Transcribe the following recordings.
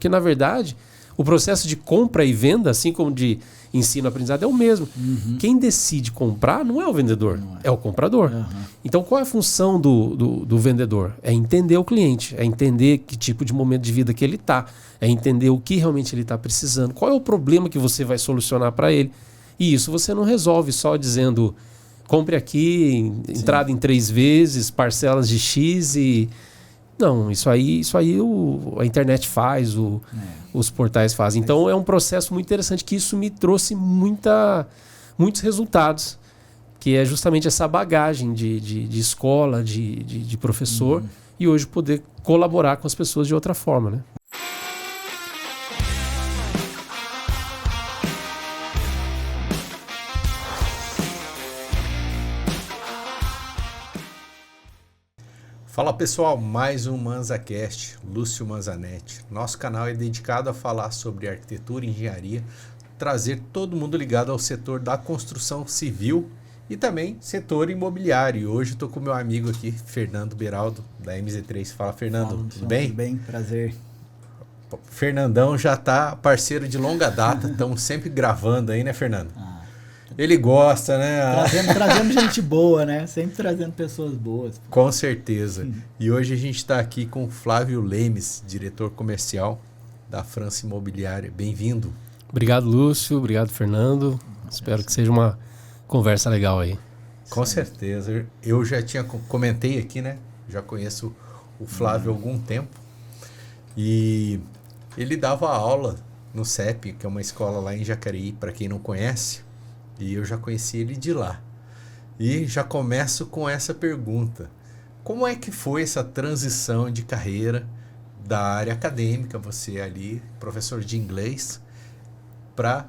Porque, na verdade, o processo de compra e venda, assim como de ensino-aprendizado, é o mesmo. Quem decide comprar não é o vendedor, é o comprador. Então, qual é a função do vendedor? É entender o cliente, é entender que tipo de momento de vida que ele está, é entender o que realmente ele está precisando, qual é o problema que você vai solucionar para ele. E isso você não resolve só dizendo, compre aqui, entrada em 3 vezes, parcelas de X e... Não, isso aí a internet faz, os portais fazem. Então é um processo muito interessante que isso me trouxe muitos resultados, que é justamente essa bagagem de escola, de professor, e hoje poder colaborar com as pessoas de outra forma, né? Fala pessoal, mais um ManzaCast, Lúcio Manzanetti. Nosso canal é dedicado a falar sobre arquitetura e engenharia, trazer todo mundo ligado ao setor da construção civil e também setor imobiliário. E hoje estou com meu amigo aqui, Fernando Beraldo, da MZ3. Fala, Fernando, tudo bem? Tudo bem, prazer. Fernandão já está parceiro de longa data, estamos sempre gravando aí, né, Fernando? Ele gosta, né? Trazendo gente boa, né? Sempre trazendo pessoas boas. Com certeza. E hoje a gente está aqui com o Flávio Lemes, diretor comercial da França Imobiliária. Bem-vindo. Obrigado, Lúcio. Obrigado, Fernando. Espero que seja uma conversa legal aí. Com certeza. Eu já comentei aqui, né? Já conheço o Flávio há algum tempo. E ele dava aula no CEP, que é uma escola lá em Jacareí, para quem não conhece. E eu já conheci ele de lá. E já começo com essa pergunta. Como é que foi essa transição de carreira da área acadêmica, você ali, professor de inglês, para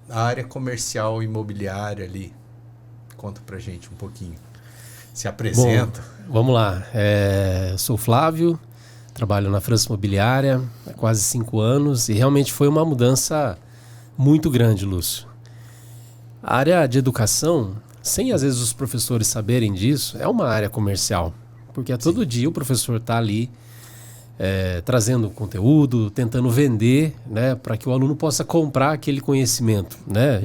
a área comercial imobiliária ali? Conta pra gente um pouquinho. Se apresenta. Bom, vamos lá. Sou Flávio, trabalho na França Imobiliária há quase 5 anos e realmente foi uma mudança muito grande, Lúcio. A área de educação, sem às vezes os professores saberem disso, é uma área comercial. Porque todo dia o professor está ali trazendo conteúdo, tentando vender, né, para que o aluno possa comprar aquele conhecimento, né,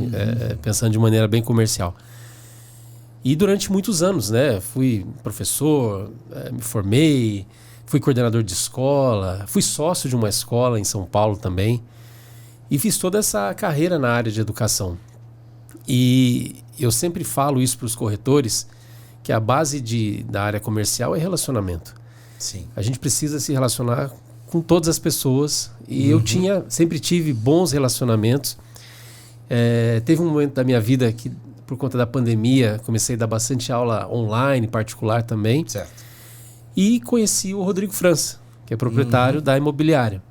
pensando de maneira bem comercial. E durante muitos anos, né, fui professor, me formei, fui coordenador de escola, fui sócio de uma escola em São Paulo também e fiz toda essa carreira na área de educação. E eu sempre falo isso para os corretores, que a base da área comercial é relacionamento. Sim. A gente precisa se relacionar com todas as pessoas e eu sempre tive bons relacionamentos. Teve um momento da minha vida que, por conta da pandemia, comecei a dar bastante aula online, particular também. Certo. E conheci o Rodrigo França, que é proprietário da imobiliária.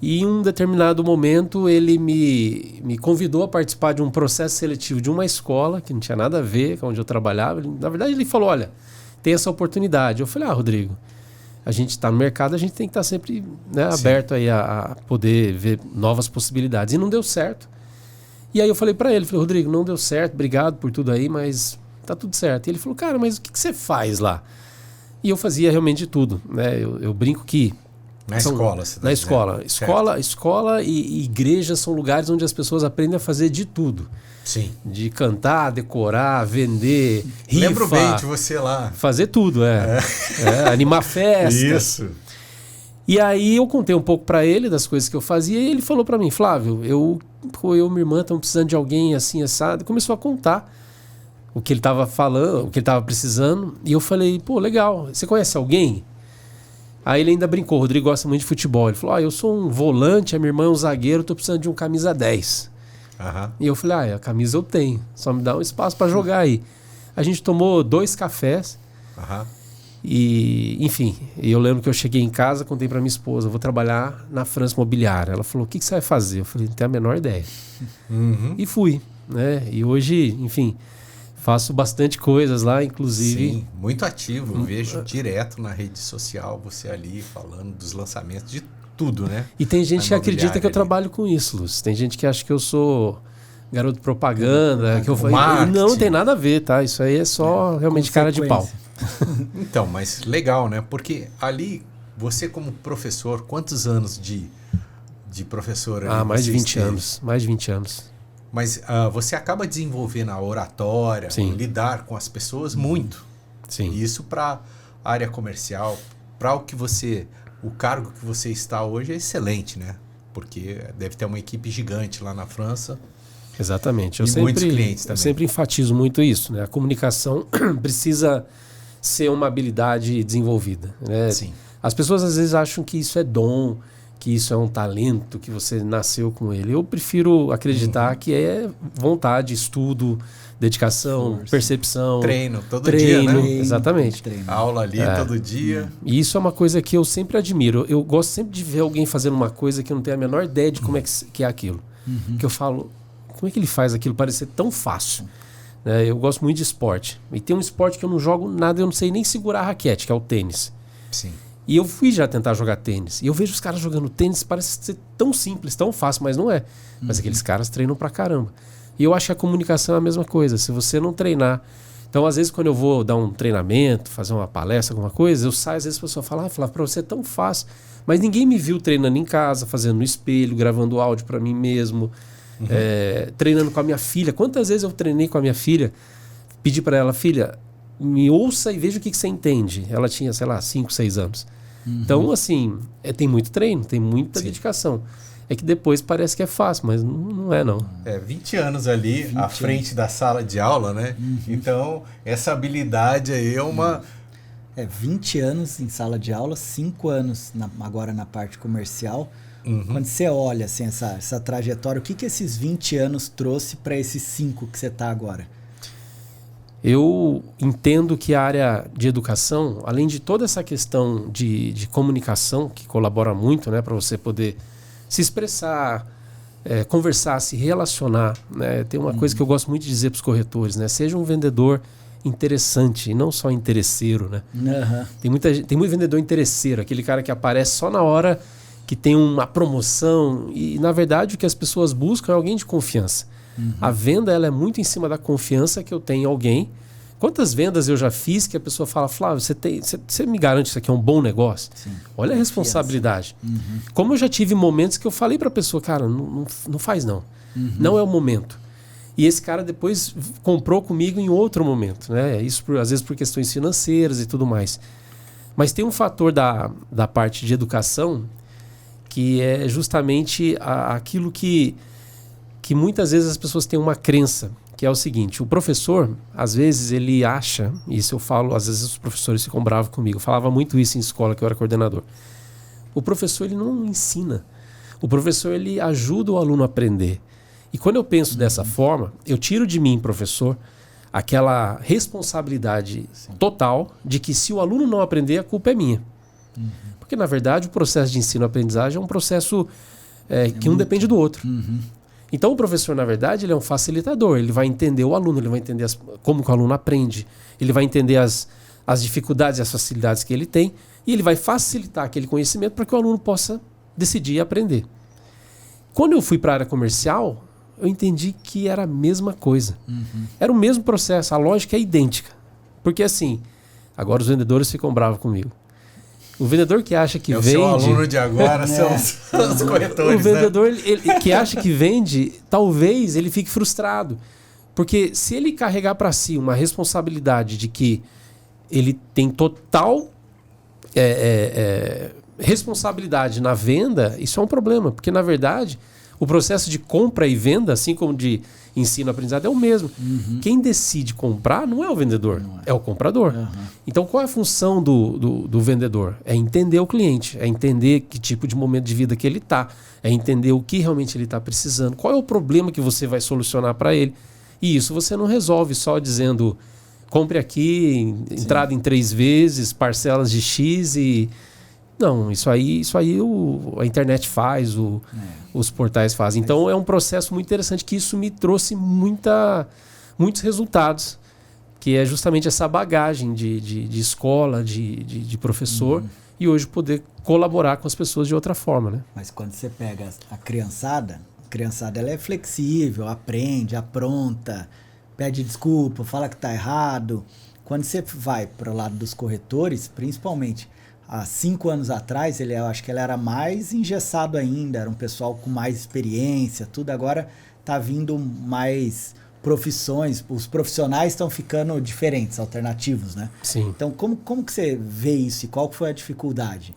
E em um determinado momento ele me convidou a participar de um processo seletivo de uma escola que não tinha nada a ver com onde eu trabalhava. Na verdade ele falou, olha, tem essa oportunidade. Eu falei, Rodrigo, a gente está no mercado, a gente tem que estar sempre, né, aberto aí a poder ver novas possibilidades. E não deu certo. E aí eu falei para ele, Rodrigo, não deu certo, obrigado por tudo aí, mas tá tudo certo. E ele falou, cara, mas o que você faz lá? E eu fazia realmente de tudo, né? Eu brinco que Na escola. Na escola. Escola e igreja são lugares onde as pessoas aprendem a fazer de tudo. Sim. De cantar, decorar, vender, rifa. Lembro bem de você lá. Fazer tudo, animar festas. Isso. E aí eu contei um pouco para ele das coisas que eu fazia e ele falou para mim, Flávio, eu e minha irmã estamos precisando de alguém assim, assado. E começou a contar o que ele estava falando, o que ele estava precisando. E eu falei, legal, você conhece alguém? Aí ele ainda brincou, o Rodrigo gosta muito de futebol. Ele falou, eu sou um volante, a minha irmã é um zagueiro, estou precisando de um camisa 10. E eu falei, a camisa eu tenho, só me dá um espaço para jogar aí. A gente tomou 2 cafés e, enfim, eu lembro que eu cheguei em casa, contei para minha esposa, eu vou trabalhar na França Imobiliária. Ela falou, o que você vai fazer? Eu falei, não tenho a menor ideia. E fui, né? E hoje, enfim, faço bastante coisas lá, inclusive. Sim, muito ativo. Eu vejo direto na rede social você ali falando dos lançamentos de tudo, né? E tem gente que acredita que eu trabalho com isso, Lúcio. Tem gente que acha que eu sou garoto propaganda, que eu não tem nada a ver, tá? Isso aí é só realmente cara de pau. Então, mas legal, né? Porque ali, você como professor, quantos anos de de professor? Mais de 20 esteve? anos. Mais de 20 anos. Mas você acaba desenvolvendo a oratória, lidar com as pessoas muito. Sim. E isso para a área comercial, para o cargo que você está hoje é excelente, né? Porque deve ter uma equipe gigante lá na França. Exatamente. Muitos clientes também. Eu sempre enfatizo muito isso, né? A comunicação precisa ser uma habilidade desenvolvida, né? Sim. As pessoas às vezes acham que isso é dom, que isso é um talento, que você nasceu com ele. Eu prefiro acreditar que é vontade, estudo, dedicação, percepção. Treino, todo dia, né? Exatamente. Aula ali todo dia. E isso é uma coisa que eu sempre admiro. Eu gosto sempre de ver alguém fazendo uma coisa que eu não tenho a menor ideia de como é que é aquilo. Que eu falo, como é que ele faz aquilo parecer tão fácil? Eu gosto muito de esporte. E tem um esporte que eu não jogo nada, eu não sei nem segurar a raquete, que é o tênis. Sim. E eu fui já tentar jogar tênis. E eu vejo os caras jogando tênis, parece ser tão simples, tão fácil, mas não é. Mas aqueles caras treinam pra caramba. E eu acho que a comunicação é a mesma coisa. Se você não treinar... Então, às vezes, quando eu vou dar um treinamento, fazer uma palestra, alguma coisa, eu saio, às vezes a pessoa fala, Flávio, pra você é tão fácil. Mas ninguém me viu treinando em casa, fazendo no espelho, gravando áudio pra mim mesmo, treinando com a minha filha. Quantas vezes eu treinei com a minha filha, pedi pra ela, filha, me ouça e veja o que você entende. Ela tinha, sei lá, 5, 6 anos. Então, assim, tem muito treino, tem muita dedicação. É que depois parece que é fácil, mas não é, não. 20 anos ali à frente da sala de aula, né? Então, essa habilidade aí é uma... 20 anos em sala de aula, 5 anos agora na parte comercial. Quando você olha assim, essa trajetória, o que esses 20 anos trouxe para esses 5 que você está agora? Eu entendo que a área de educação, além de toda essa questão de comunicação, que colabora muito, né, para você poder se expressar, conversar, se relacionar, né? Tem uma coisa que eu gosto muito de dizer para os corretores, né? Seja um vendedor interessante e não só interesseiro, né? Tem muito vendedor interesseiro, aquele cara que aparece só na hora que tem uma promoção e, na verdade, o que as pessoas buscam é alguém de confiança. A venda ela é muito em cima da confiança que eu tenho em alguém. Quantas vendas eu já fiz que a pessoa fala, Flávio, você me garante que isso aqui é um bom negócio? Sim. Olha a responsabilidade. Como eu já tive momentos que eu falei para a pessoa, cara, não faz não. Não é o momento. E esse cara depois comprou comigo em outro momento, né? Isso às vezes por questões financeiras e tudo mais. Mas tem um fator da parte de educação que é justamente aquilo que muitas vezes as pessoas têm uma crença, que é o seguinte, o professor, às vezes ele acha, isso eu falo, às vezes os professores ficam bravos comigo, eu falava muito isso em escola que eu era coordenador. O professor ele não ensina, o professor ele ajuda o aluno a aprender. E quando eu penso dessa forma, eu tiro de mim, professor, aquela responsabilidade total de que se o aluno não aprender, a culpa é minha. Porque na verdade o processo de ensino-aprendizagem é um processo que um depende do outro. Então o professor, na verdade, ele é um facilitador. Ele vai entender o aluno, ele vai entender como que o aluno aprende, ele vai entender as dificuldades e as facilidades que ele tem e ele vai facilitar aquele conhecimento para que o aluno possa decidir e aprender. Quando eu fui para a área comercial, eu entendi que era a mesma coisa. Era o mesmo processo, a lógica é idêntica. Porque assim, agora os vendedores ficam bravos comigo. O vendedor que acha que vende... O seu aluno de agora são os corretores, o vendedor ele que acha que vende, talvez ele fique frustrado. Porque se ele carregar para si uma responsabilidade de que ele tem total responsabilidade na venda, isso é um problema. Porque, na verdade, o processo de compra e venda, assim como de ensino-aprendizado, é o mesmo. Quem decide comprar não é o vendedor, é o comprador. Então, qual é a função do vendedor? É entender o cliente, é entender que tipo de momento de vida que ele está, é entender o que realmente ele está precisando, qual é o problema que você vai solucionar para ele. E isso você não resolve só dizendo, compre aqui, entrada em 3 vezes, parcelas de X e... Não, isso aí a internet faz, os portais fazem. Então é um processo muito interessante que isso me trouxe muitos resultados, que é justamente essa bagagem de escola, de professor, e hoje poder colaborar com as pessoas de outra forma, né? Mas quando você pega a criançada ela é flexível, aprende, apronta, pede desculpa, fala que está errado. Quando você vai para o lado dos corretores, principalmente... há 5 anos atrás, eu acho que ele era mais engessado ainda, era um pessoal com mais experiência, tudo. Agora tá vindo mais profissões, os profissionais estão ficando diferentes, alternativos, né? Sim. Então, como que você vê isso e qual que foi a dificuldade?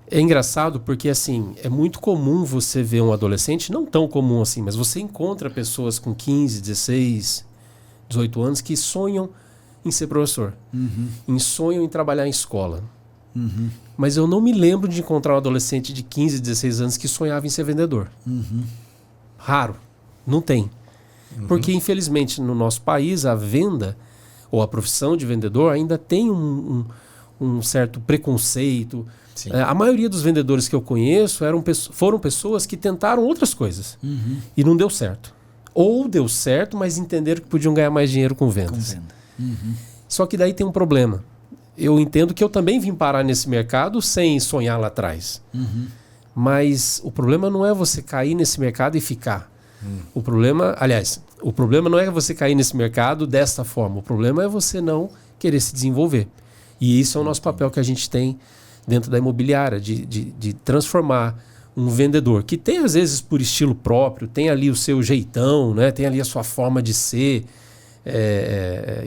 É engraçado porque, assim, é muito comum você ver um adolescente, não tão comum assim, mas você encontra pessoas com 15, 16, 18 anos que sonham em ser professor, sonham em trabalhar em escola. Mas eu não me lembro de encontrar um adolescente de 15, 16 anos que sonhava em ser vendedor. Raro. Não tem. Porque, infelizmente, no nosso país, a venda ou a profissão de vendedor ainda tem um certo preconceito. A maioria dos vendedores que eu conheço foram pessoas que tentaram outras coisas e não deu certo. Ou deu certo, mas entenderam que podiam ganhar mais dinheiro com vendas. Só que daí tem um problema. Eu entendo que eu também vim parar nesse mercado sem sonhar lá atrás. Mas o problema não é você cair nesse mercado e ficar. O problema não é você cair nesse mercado desta forma. O problema é você não querer se desenvolver. E isso é o nosso papel que a gente tem dentro da imobiliária, de transformar um vendedor que tem, às vezes, por estilo próprio, tem ali o seu jeitão, né? Tem ali a sua forma de ser,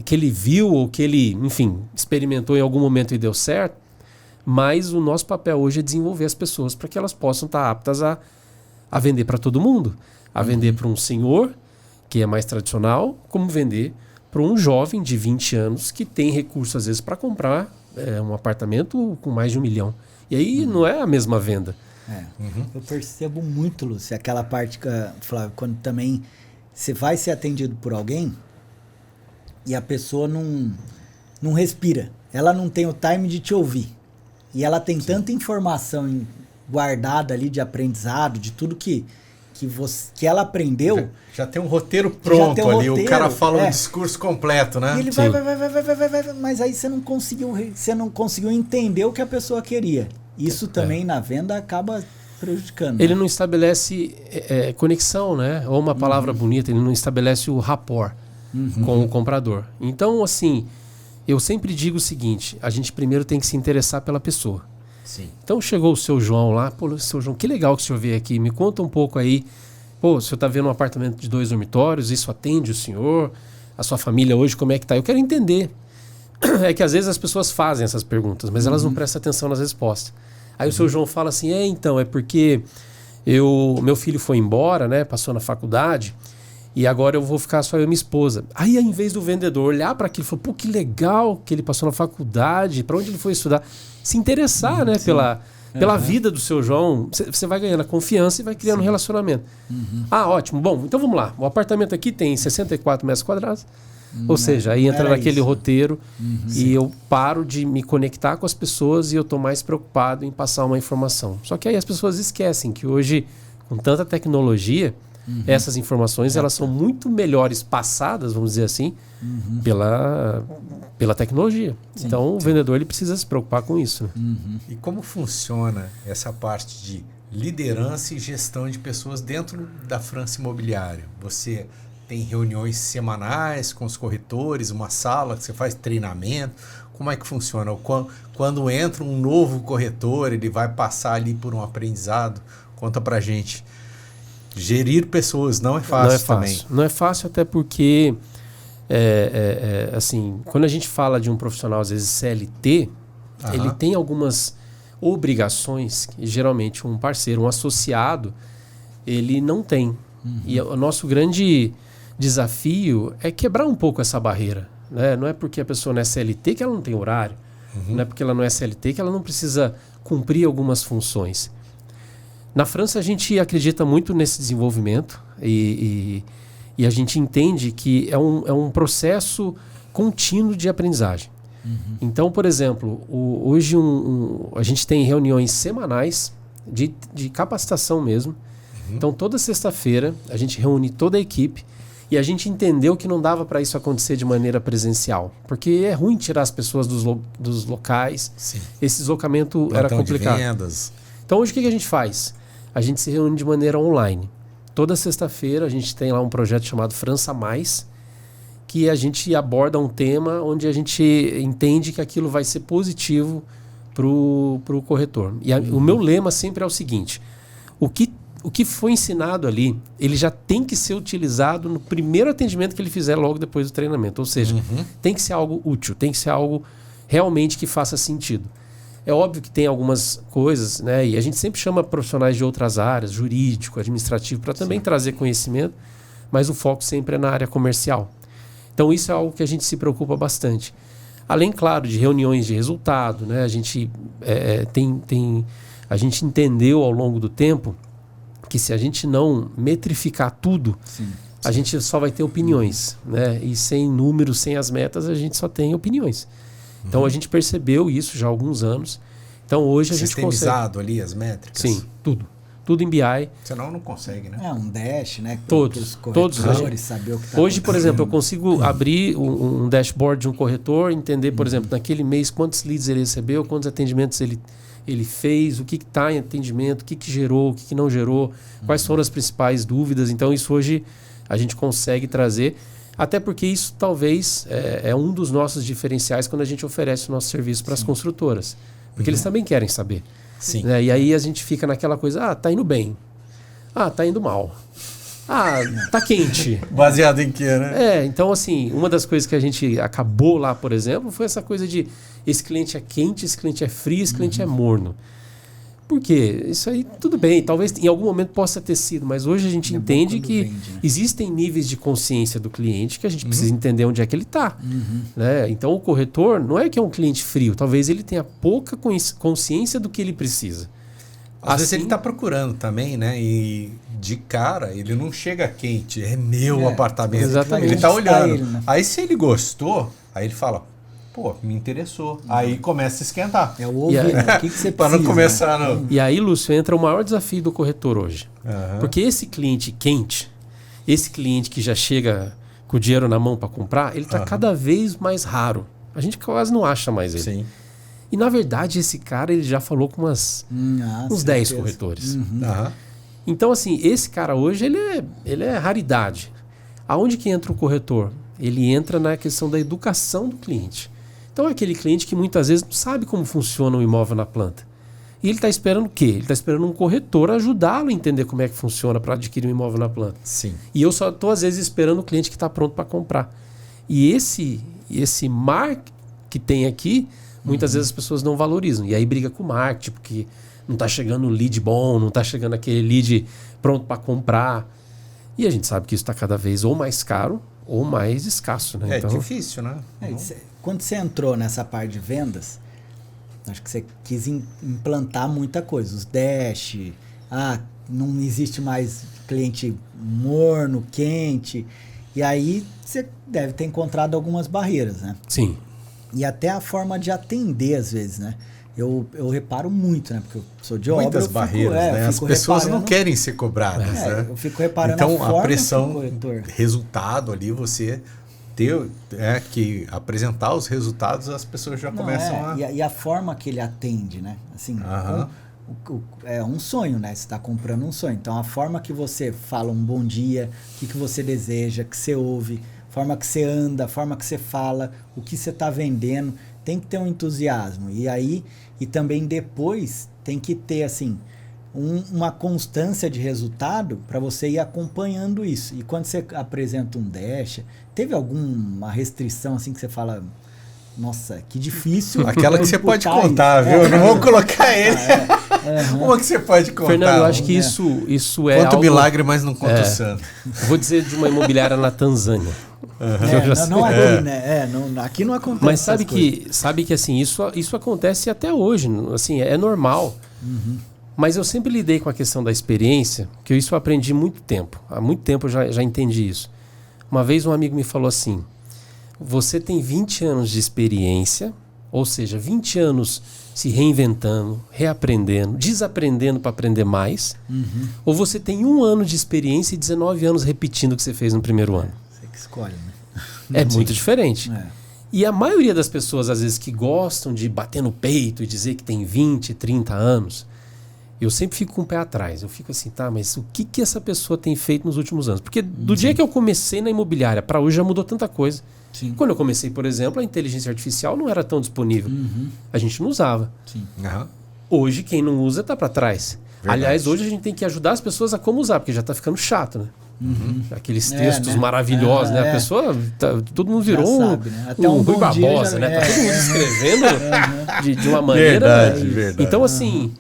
que ele viu ou que ele, enfim, experimentou em algum momento e deu certo. Mas o nosso papel hoje é desenvolver as pessoas para que elas possam estar aptas a vender para todo mundo. A vender para um senhor, que é mais tradicional, como vender para um jovem de 20 anos que tem recurso, às vezes, para comprar um apartamento com mais de 1 milhão. E aí não é a mesma venda. Eu percebo muito, Lúcio, aquela parte, Flávio, quando também você vai ser atendido por alguém e a pessoa não respira. Ela não tem o time de te ouvir. E ela tem tanta informação guardada ali de aprendizado, de tudo que ela aprendeu. Já tem um roteiro pronto ali, roteiro, o cara fala o discurso completo, né? E ele vai, mas aí você não conseguiu entender o que a pessoa queria. Isso também na venda acaba prejudicando. Ele não estabelece conexão, né? Ou uma palavra bonita, ele não estabelece o rapport com o comprador. Então, assim, eu sempre digo o seguinte, a gente primeiro tem que se interessar pela pessoa. Sim. Então chegou o seu João lá, pô, seu João, que legal que o senhor veio aqui, me conta um pouco aí, pô, o senhor está vendo um apartamento de 2 dormitórios, isso atende o senhor, a sua família hoje, como é que tá? Eu quero entender. É que às vezes as pessoas fazem essas perguntas, mas elas não prestam atenção nas respostas. Aí o seu João fala assim, então, é porque meu filho foi embora, né, passou na faculdade, e agora eu vou ficar só eu e minha esposa. Aí, ao invés do vendedor olhar para aquilo e falar, pô, que legal que ele passou na faculdade, para onde ele foi estudar, se interessar, né, pela vida do seu João, você vai ganhando a confiança e vai criando um relacionamento. Ah, ótimo. Bom, então vamos lá. O apartamento aqui tem 64 metros quadrados, ou seja, aí entra naquele roteiro e eu paro de me conectar com as pessoas e eu estou mais preocupado em passar uma informação. Só que aí as pessoas esquecem que hoje, com tanta tecnologia, essas informações elas são muito melhores passadas, vamos dizer assim, pela tecnologia. Então o vendedor ele precisa se preocupar com isso. E como funciona essa parte de liderança e gestão de pessoas dentro da França Imobiliária? Você tem reuniões semanais com os corretores, uma sala que você faz treinamento? Como é que funciona? Quando entra um novo corretor, ele vai passar ali por um aprendizado? Conta pra gente. Gerir pessoas não é fácil também. Não é fácil até porque, assim, quando a gente fala de um profissional, às vezes CLT, ele tem algumas obrigações que geralmente um parceiro, um associado, ele não tem. E o nosso grande desafio é quebrar um pouco essa barreira. Né? Não é porque a pessoa não é CLT que ela não tem horário. Não é porque ela não é CLT que ela não precisa cumprir algumas funções. Na França a gente acredita muito nesse desenvolvimento e a gente entende que é um processo contínuo de aprendizagem. Então, por exemplo, hoje a gente tem reuniões semanais de capacitação mesmo. Então, toda sexta-feira a gente reúne toda a equipe e a gente entendeu que não dava para isso acontecer de maneira presencial, porque é ruim tirar as pessoas dos locais. Sim. Esse deslocamento era complicado. De vendas. Então, hoje o que a gente faz? A gente se reúne de maneira online. Toda sexta-feira a gente tem lá um projeto chamado França Mais, que a gente aborda um tema onde a gente entende que aquilo vai ser positivo pro corretor. E o meu lema sempre é o seguinte: o que foi ensinado ali, ele já tem que ser utilizado no primeiro atendimento que ele fizer logo depois do treinamento. Ou seja, tem que ser algo útil, tem que ser algo realmente que faça sentido. É óbvio que tem algumas coisas, né? E a gente sempre chama profissionais de outras áreas, jurídico, administrativo, para também trazer conhecimento, mas o foco sempre é na área comercial. Então isso é algo que a gente se preocupa bastante. Além, claro, de reuniões de resultado, né? A gente a gente entendeu ao longo do tempo que se a gente não metrificar tudo, a gente só vai ter opiniões, né? E sem números, sem as metas, a gente só tem opiniões. Então a gente percebeu isso já há alguns anos. Então hoje a gente consegue... Sistemizado ali as métricas? Sim, tudo. Tudo em BI. Senão não consegue, né? Um dash, né? Todos. Saber o que tá Hoje, por exemplo, eu consigo abrir um dashboard de um corretor, entender, por exemplo, naquele mês quantos leads ele recebeu, quantos atendimentos ele fez, o que está em atendimento, o que gerou, o que não gerou, quais foram as principais dúvidas. Então isso hoje a gente consegue trazer, até porque isso talvez é um dos nossos diferenciais quando a gente oferece o nosso serviço para as construtoras. Porque eles também querem saber. Sim. Né? E aí a gente fica naquela coisa, tá indo bem. Tá indo mal. Tá quente. Baseado em quê, né? Então assim, uma das coisas que a gente acabou lá, por exemplo, foi essa coisa de esse cliente é quente, esse cliente é frio, esse cliente é morno. Por quê? Isso aí tudo bem, talvez em algum momento possa ter sido, mas hoje a gente entende que existem níveis de consciência do cliente que a gente precisa entender onde é que ele está. Né? Então o corretor não é que é um cliente frio, talvez ele tenha pouca consciência do que ele precisa. Às vezes ele está procurando também, né? E de cara ele não chega quente, é meu apartamento. Exatamente. Ele está olhando. Ele, né? Aí se ele gostou, aí ele fala, pô, me interessou. Aí começa a esquentar. É o ouvir, né? O que você precisa? Para não começar, não. E aí, Lúcio, entra o maior desafio do corretor hoje. Porque esse cliente quente, esse cliente que já chega com o dinheiro na mão para comprar, ele está cada vez mais raro. A gente quase não acha mais ele. Sim. E na verdade esse cara ele já falou com uns 10 corretores. Então assim, esse cara hoje ele é raridade. Aonde que entra o corretor? Ele entra na questão da educação do cliente. Então é aquele cliente que muitas vezes não sabe como funciona o imóvel na planta. E ele está esperando o quê? Ele está esperando um corretor ajudá-lo a entender como é que funciona para adquirir um imóvel na planta. Sim. E eu só estou às vezes esperando o cliente que está pronto para comprar. E esse mar que tem aqui, muitas vezes as pessoas não valorizam. E aí briga com o marketing, porque não está chegando um lead bom, não está chegando aquele lead pronto para comprar. E a gente sabe que isso está cada vez ou mais caro ou mais escasso. Né? Então, difícil, né? Quando você entrou nessa parte de vendas, acho que você quis implantar muita coisa. Os dash, não existe mais cliente morno, quente. E aí você deve ter encontrado algumas barreiras, né? Sim. E até a forma de atender, às vezes, né? Eu reparo muito, né? Porque eu sou de obra. Muitas barreiras, né? As pessoas não querem ser cobradas, né? Eu fico reparando então, a pressão, resultado ali, você ter que apresentar os resultados, as pessoas já começam a... E a forma que ele atende, né? Assim, é um sonho, né? Você está comprando um sonho. Então, a forma que você fala um bom dia, o que você deseja, que você ouve, a forma que você anda, a forma que você fala, o que você está vendendo, tem que ter um entusiasmo. E também depois tem que ter, assim, uma constância de resultado para você ir acompanhando isso. E quando você apresenta um dash, teve alguma restrição assim que você fala, nossa, que difícil. Aquela que você pode contar, viu? Não vou colocar ele. Uma que você pode contar. Fernando, eu acho que isso é Conta algo... o milagre, mas não conta o santo. Vou dizer de uma imobiliária na Tanzânia. Não aqui, né? Aqui não acontece. Mas sabe que assim, isso acontece até hoje. Assim, é normal. Mas eu sempre lidei com a questão da experiência, que isso eu aprendi muito tempo. Há muito tempo eu já entendi isso. Uma vez um amigo me falou assim: você tem 20 anos de experiência, ou seja, 20 anos se reinventando, reaprendendo, desaprendendo para aprender mais, ou você tem 1 ano de experiência e 19 anos repetindo o que você fez no primeiro ano. Você que escolhe, né? É muito diferente. E a maioria das pessoas, às vezes, que gostam de bater no peito e dizer que tem 20, 30 anos, eu sempre fico com o pé atrás. Eu fico assim, tá, mas o que essa pessoa tem feito nos últimos anos? Porque do dia que eu comecei na imobiliária para hoje já mudou tanta coisa. Sim. Quando eu comecei, por exemplo, a inteligência artificial não era tão disponível. A gente não usava. Sim. Hoje, quem não usa está para trás. Verdade. Aliás, hoje a gente tem que ajudar as pessoas a como usar, porque já está ficando chato, né? Aqueles textos maravilhosos, né? A pessoa, todo mundo virou sabe, né? Até um um Rui bom dia Barbosa, já- né? Tá todo mundo escrevendo de uma maneira... Verdade. Então, assim,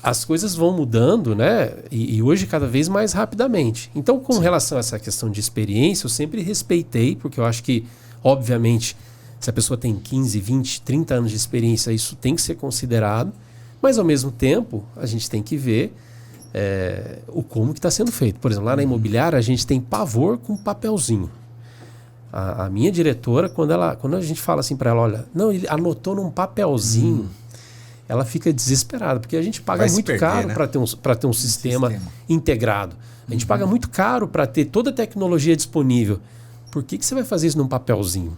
as coisas vão mudando, né? E hoje cada vez mais rapidamente. Então, com relação a essa questão de experiência, eu sempre respeitei, porque eu acho que, obviamente, se a pessoa tem 15, 20, 30 anos de experiência, isso tem que ser considerado. Mas, ao mesmo tempo, a gente tem que ver o como que está sendo feito. Por exemplo, lá na imobiliária, a gente tem pavor com papelzinho. A minha diretora, quando a gente fala assim para ela, olha, não, ele anotou num papelzinho, ela fica desesperada, porque a gente paga Vai se muito perder, caro né? para ter um sistema integrado. A gente paga muito caro para ter toda a tecnologia disponível. Por que você vai fazer isso num papelzinho?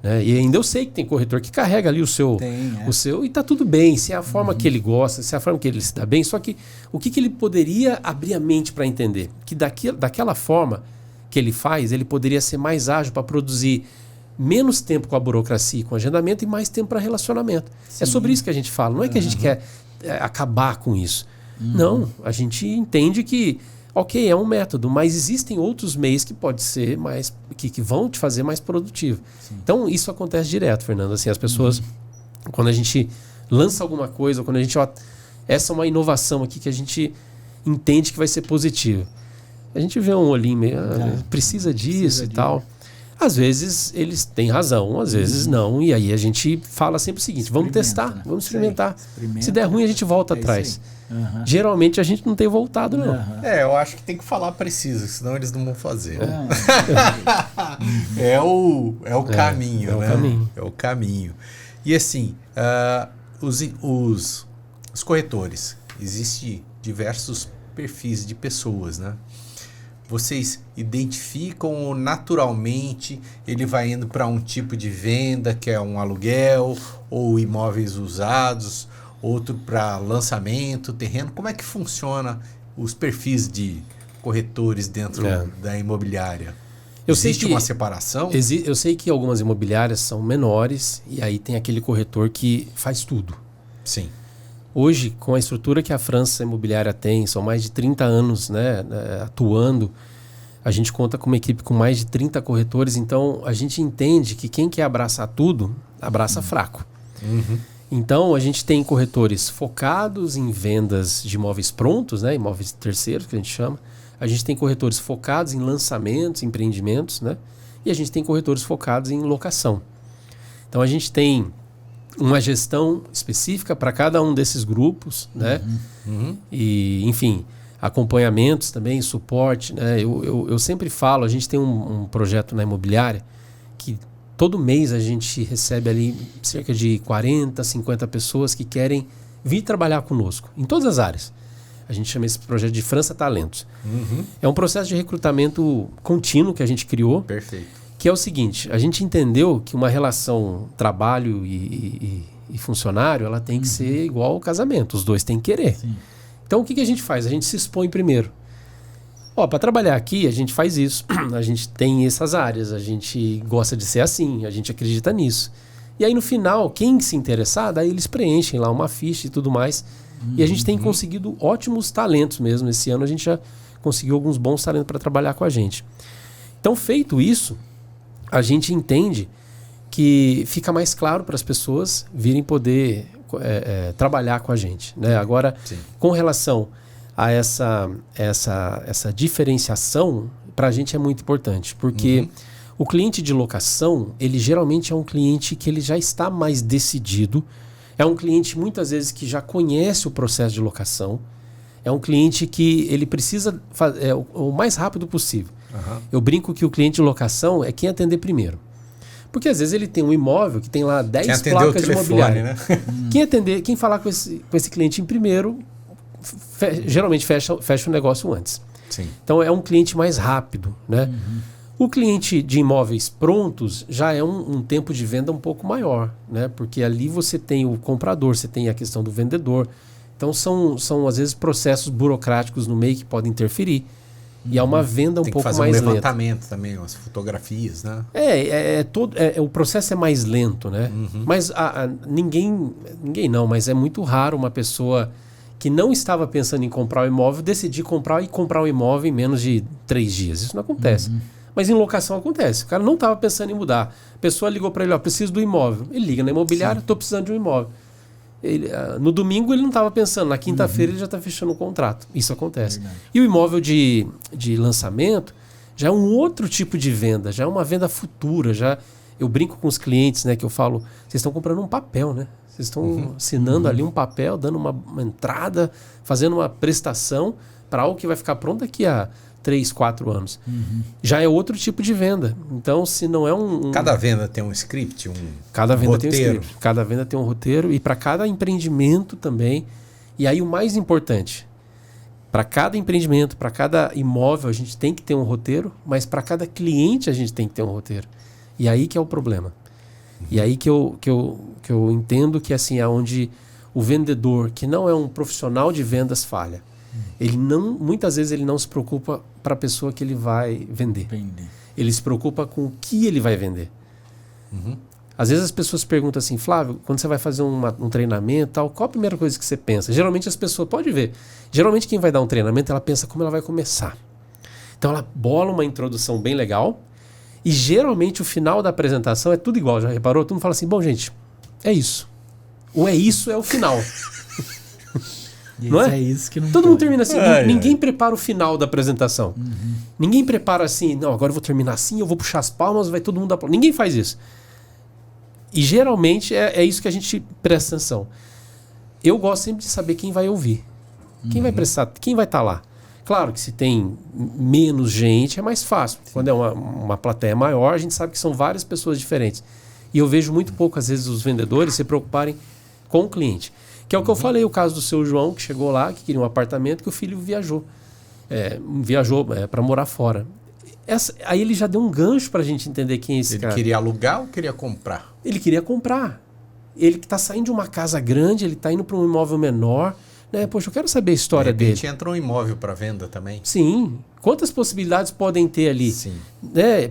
Né? E ainda eu sei que tem corretor que carrega ali o seu e está tudo bem, se é a forma que ele gosta, se é a forma que ele se dá bem, só que o que ele poderia abrir a mente para entender? Que daquela forma que ele faz, ele poderia ser mais ágil para produzir menos tempo com a burocracia e com o agendamento e mais tempo para relacionamento. É sobre isso que a gente fala, não é que a gente quer acabar com isso. Não, a gente entende que ok, é um método, mas existem outros meios que pode ser mais, que vão te fazer mais produtivo. Então, isso acontece direto, Fernando. Assim, as pessoas, quando a gente lança alguma coisa, quando a gente, essa é uma inovação aqui que a gente entende que vai ser positiva. A gente vê um olhinho meio, precisa disso e tal. Às vezes eles têm razão, às vezes não. E aí a gente fala sempre o seguinte, vamos testar, né? vamos experimentar. Se der ruim, a gente volta atrás. Geralmente a gente não tem voltado, não. Eu acho que tem que falar preciso, senão eles não vão fazer. É o caminho, né? É o caminho. E assim, os corretores, existem diversos perfis de pessoas, né? Vocês identificam naturalmente, ele vai indo para um tipo de venda, que é um aluguel, ou imóveis usados, outro para lançamento, terreno. Como é que funciona os perfis de corretores dentro da imobiliária? Existe uma separação? Eu sei que algumas imobiliárias são menores e aí tem aquele corretor que faz tudo. Sim. Hoje, com a estrutura que a França Imobiliária tem, são mais de 30 anos atuando, a gente conta com uma equipe com mais de 30 corretores, então a gente entende que quem quer abraçar tudo, abraça fraco. Então, a gente tem corretores focados em vendas de imóveis prontos, né, imóveis terceiros, que a gente chama. A gente tem corretores focados em lançamentos, empreendimentos, né, e a gente tem corretores focados em locação. Então, a gente tem uma gestão específica para cada um desses grupos, né? E, enfim, acompanhamentos também, suporte, né? Eu sempre falo, a gente tem um projeto na imobiliária que todo mês a gente recebe ali cerca de 40, 50 pessoas que querem vir trabalhar conosco, em todas as áreas. A gente chama esse projeto de França Talentos. É um processo de recrutamento contínuo que a gente criou. Perfeito. Que é o seguinte, a gente entendeu que uma relação trabalho e funcionário, ela tem que ser igual ao casamento, os dois têm que querer. Então o que a gente faz? A gente se expõe primeiro. Para trabalhar aqui, a gente faz isso, a gente tem essas áreas, a gente gosta de ser assim, a gente acredita nisso. E aí no final, quem se interessar, daí eles preenchem lá uma ficha e tudo mais. E a gente tem conseguido ótimos talentos mesmo. Esse ano a gente já conseguiu alguns bons talentos para trabalhar com a gente. Então, feito isso, a gente entende que fica mais claro para as pessoas virem poder trabalhar com a gente, né? Agora, com relação a essa diferenciação, para a gente é muito importante, porque o cliente de locação, ele geralmente é um cliente que ele já está mais decidido, é um cliente muitas vezes que já conhece o processo de locação, é um cliente que ele precisa fazer o mais rápido possível. Eu brinco que o cliente de locação é quem atender primeiro. Porque às vezes ele tem um imóvel que tem lá 10 placas de imobiliária. Né? Quem falar com esse cliente em primeiro, geralmente fecha o negócio antes. Então é um cliente mais rápido. Né? O cliente de imóveis prontos já é um tempo de venda um pouco maior. Né? Porque ali você tem o comprador, você tem a questão do vendedor, Então são às vezes processos burocráticos no meio que podem interferir. E é uma venda um pouco mais lenta. Tem que fazer um levantamento também, as fotografias, né? O processo é mais lento, né? Mas ninguém não, mas é muito raro uma pessoa que não estava pensando em comprar o imóvel decidir comprar o imóvel em menos de 3 dias. Isso não acontece. Mas em locação acontece. O cara não estava pensando em mudar. A pessoa ligou para ele, preciso do imóvel. Ele liga na imobiliária, estou precisando de um imóvel. No domingo ele não estava pensando, na quinta-feira ele já está fechando o contrato. Isso acontece. Verdade. E o imóvel de lançamento já é um outro tipo de venda, já é uma venda futura. Eu brinco com os clientes, né, que eu falo, vocês estão comprando um papel, né? Vocês estão assinando ali um papel, dando uma entrada, fazendo uma prestação para algo que vai ficar pronto daqui a 3, 4 anos. Já é outro tipo de venda. Então, se não é Cada venda tem um script, Cada venda roteiro. Tem um script. Cada venda tem um roteiro e para cada empreendimento também. E aí o mais importante, para cada empreendimento, para cada imóvel, a gente tem que ter um roteiro, mas para cada cliente a gente tem que ter um roteiro. E aí que é o problema. E aí que eu entendo que assim, é onde o vendedor, que não é um profissional de vendas, falha. Muitas vezes ele não se preocupa para a pessoa que ele vai vender. Ele se preocupa com o que ele vai vender. Às vezes as pessoas perguntam assim, Flávio, quando você vai fazer um treinamento, tal, qual a primeira coisa que você pensa? Geralmente as pessoas, pode ver, geralmente quem vai dar um treinamento, ela pensa como ela vai começar. Então ela bola uma introdução bem legal e geralmente o final da apresentação é tudo igual, já reparou? Todo mundo fala assim, bom gente, é isso. O é isso é o final. Não é? É isso que não Todo pode. mundo termina assim. Ninguém prepara o final da apresentação. Ninguém prepara assim, não, agora eu vou terminar assim, eu vou puxar as palmas, vai todo mundo aplaudir. Ninguém faz isso. E geralmente é isso que a gente presta atenção. Eu gosto sempre de saber quem vai ouvir. Quem vai prestar, quem vai estar lá. Claro que se tem menos gente é mais fácil. Quando é uma plateia maior, a gente sabe que são várias pessoas diferentes. E eu vejo muito pouco, às vezes, os vendedores se preocuparem com o cliente. Que é o que eu falei, o caso do seu João, que chegou lá, que queria um apartamento, que o filho viajou. Viajou para morar fora. Aí ele já deu um gancho para a gente entender quem é esse cara. Ele queria alugar ou queria comprar? Ele queria comprar. Ele que está saindo de uma casa grande, ele está indo para um imóvel menor. Né? Poxa, eu quero saber a história dele. De repente entra um imóvel para venda também. Sim. Quantas possibilidades podem ter ali? Sim.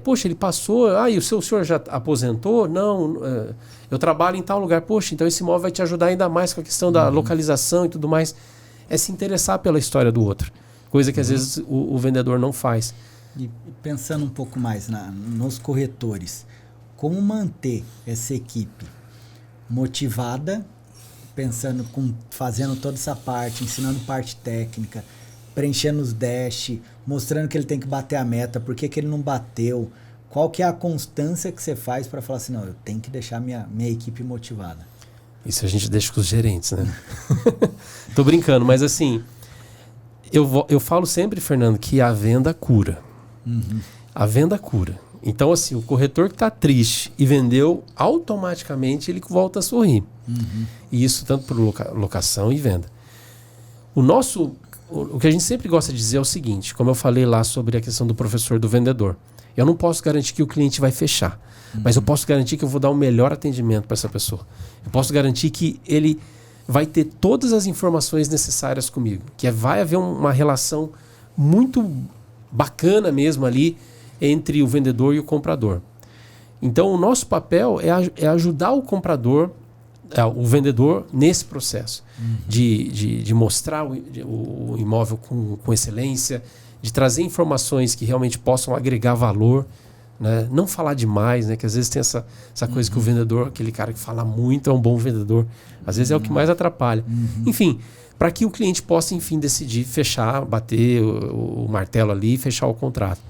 Poxa, ele passou... e o senhor já aposentou? Não... eu trabalho em tal lugar. Poxa, então esse imóvel vai te ajudar ainda mais com a questão da localização e tudo mais. É se interessar pela história do outro. Coisa que às vezes o vendedor não faz. E pensando um pouco mais nos corretores, como manter essa equipe motivada, fazendo toda essa parte, ensinando parte técnica, preenchendo os dash, mostrando que ele tem que bater a meta, por que ele não bateu, qual que é a constância que você faz para falar assim, não, eu tenho que deixar minha equipe motivada. Isso a gente deixa com os gerentes, né? Tô brincando, mas assim, eu falo sempre, Fernando, que a venda cura. A venda cura. Então, assim, o corretor que está triste e vendeu, automaticamente ele volta a sorrir. E isso tanto por locação e venda. O que a gente sempre gosta de dizer é o seguinte, como eu falei lá sobre a questão do professor do vendedor. Eu não posso garantir que o cliente vai fechar, mas eu posso garantir que eu vou dar o melhor atendimento para essa pessoa. Eu posso garantir que ele vai ter todas as informações necessárias comigo, que vai haver uma relação muito bacana mesmo ali entre o vendedor e o comprador. Então, o nosso papel é ajudar o comprador, o vendedor, nesse processo de mostrar o imóvel com excelência, de trazer informações que realmente possam agregar valor, né? Não falar demais, né? Que às vezes tem essa coisa que o vendedor, aquele cara que fala muito, é um bom vendedor. Às vezes é o que mais atrapalha. Enfim, para que o cliente possa, enfim, decidir fechar, bater o martelo ali e fechar o contrato.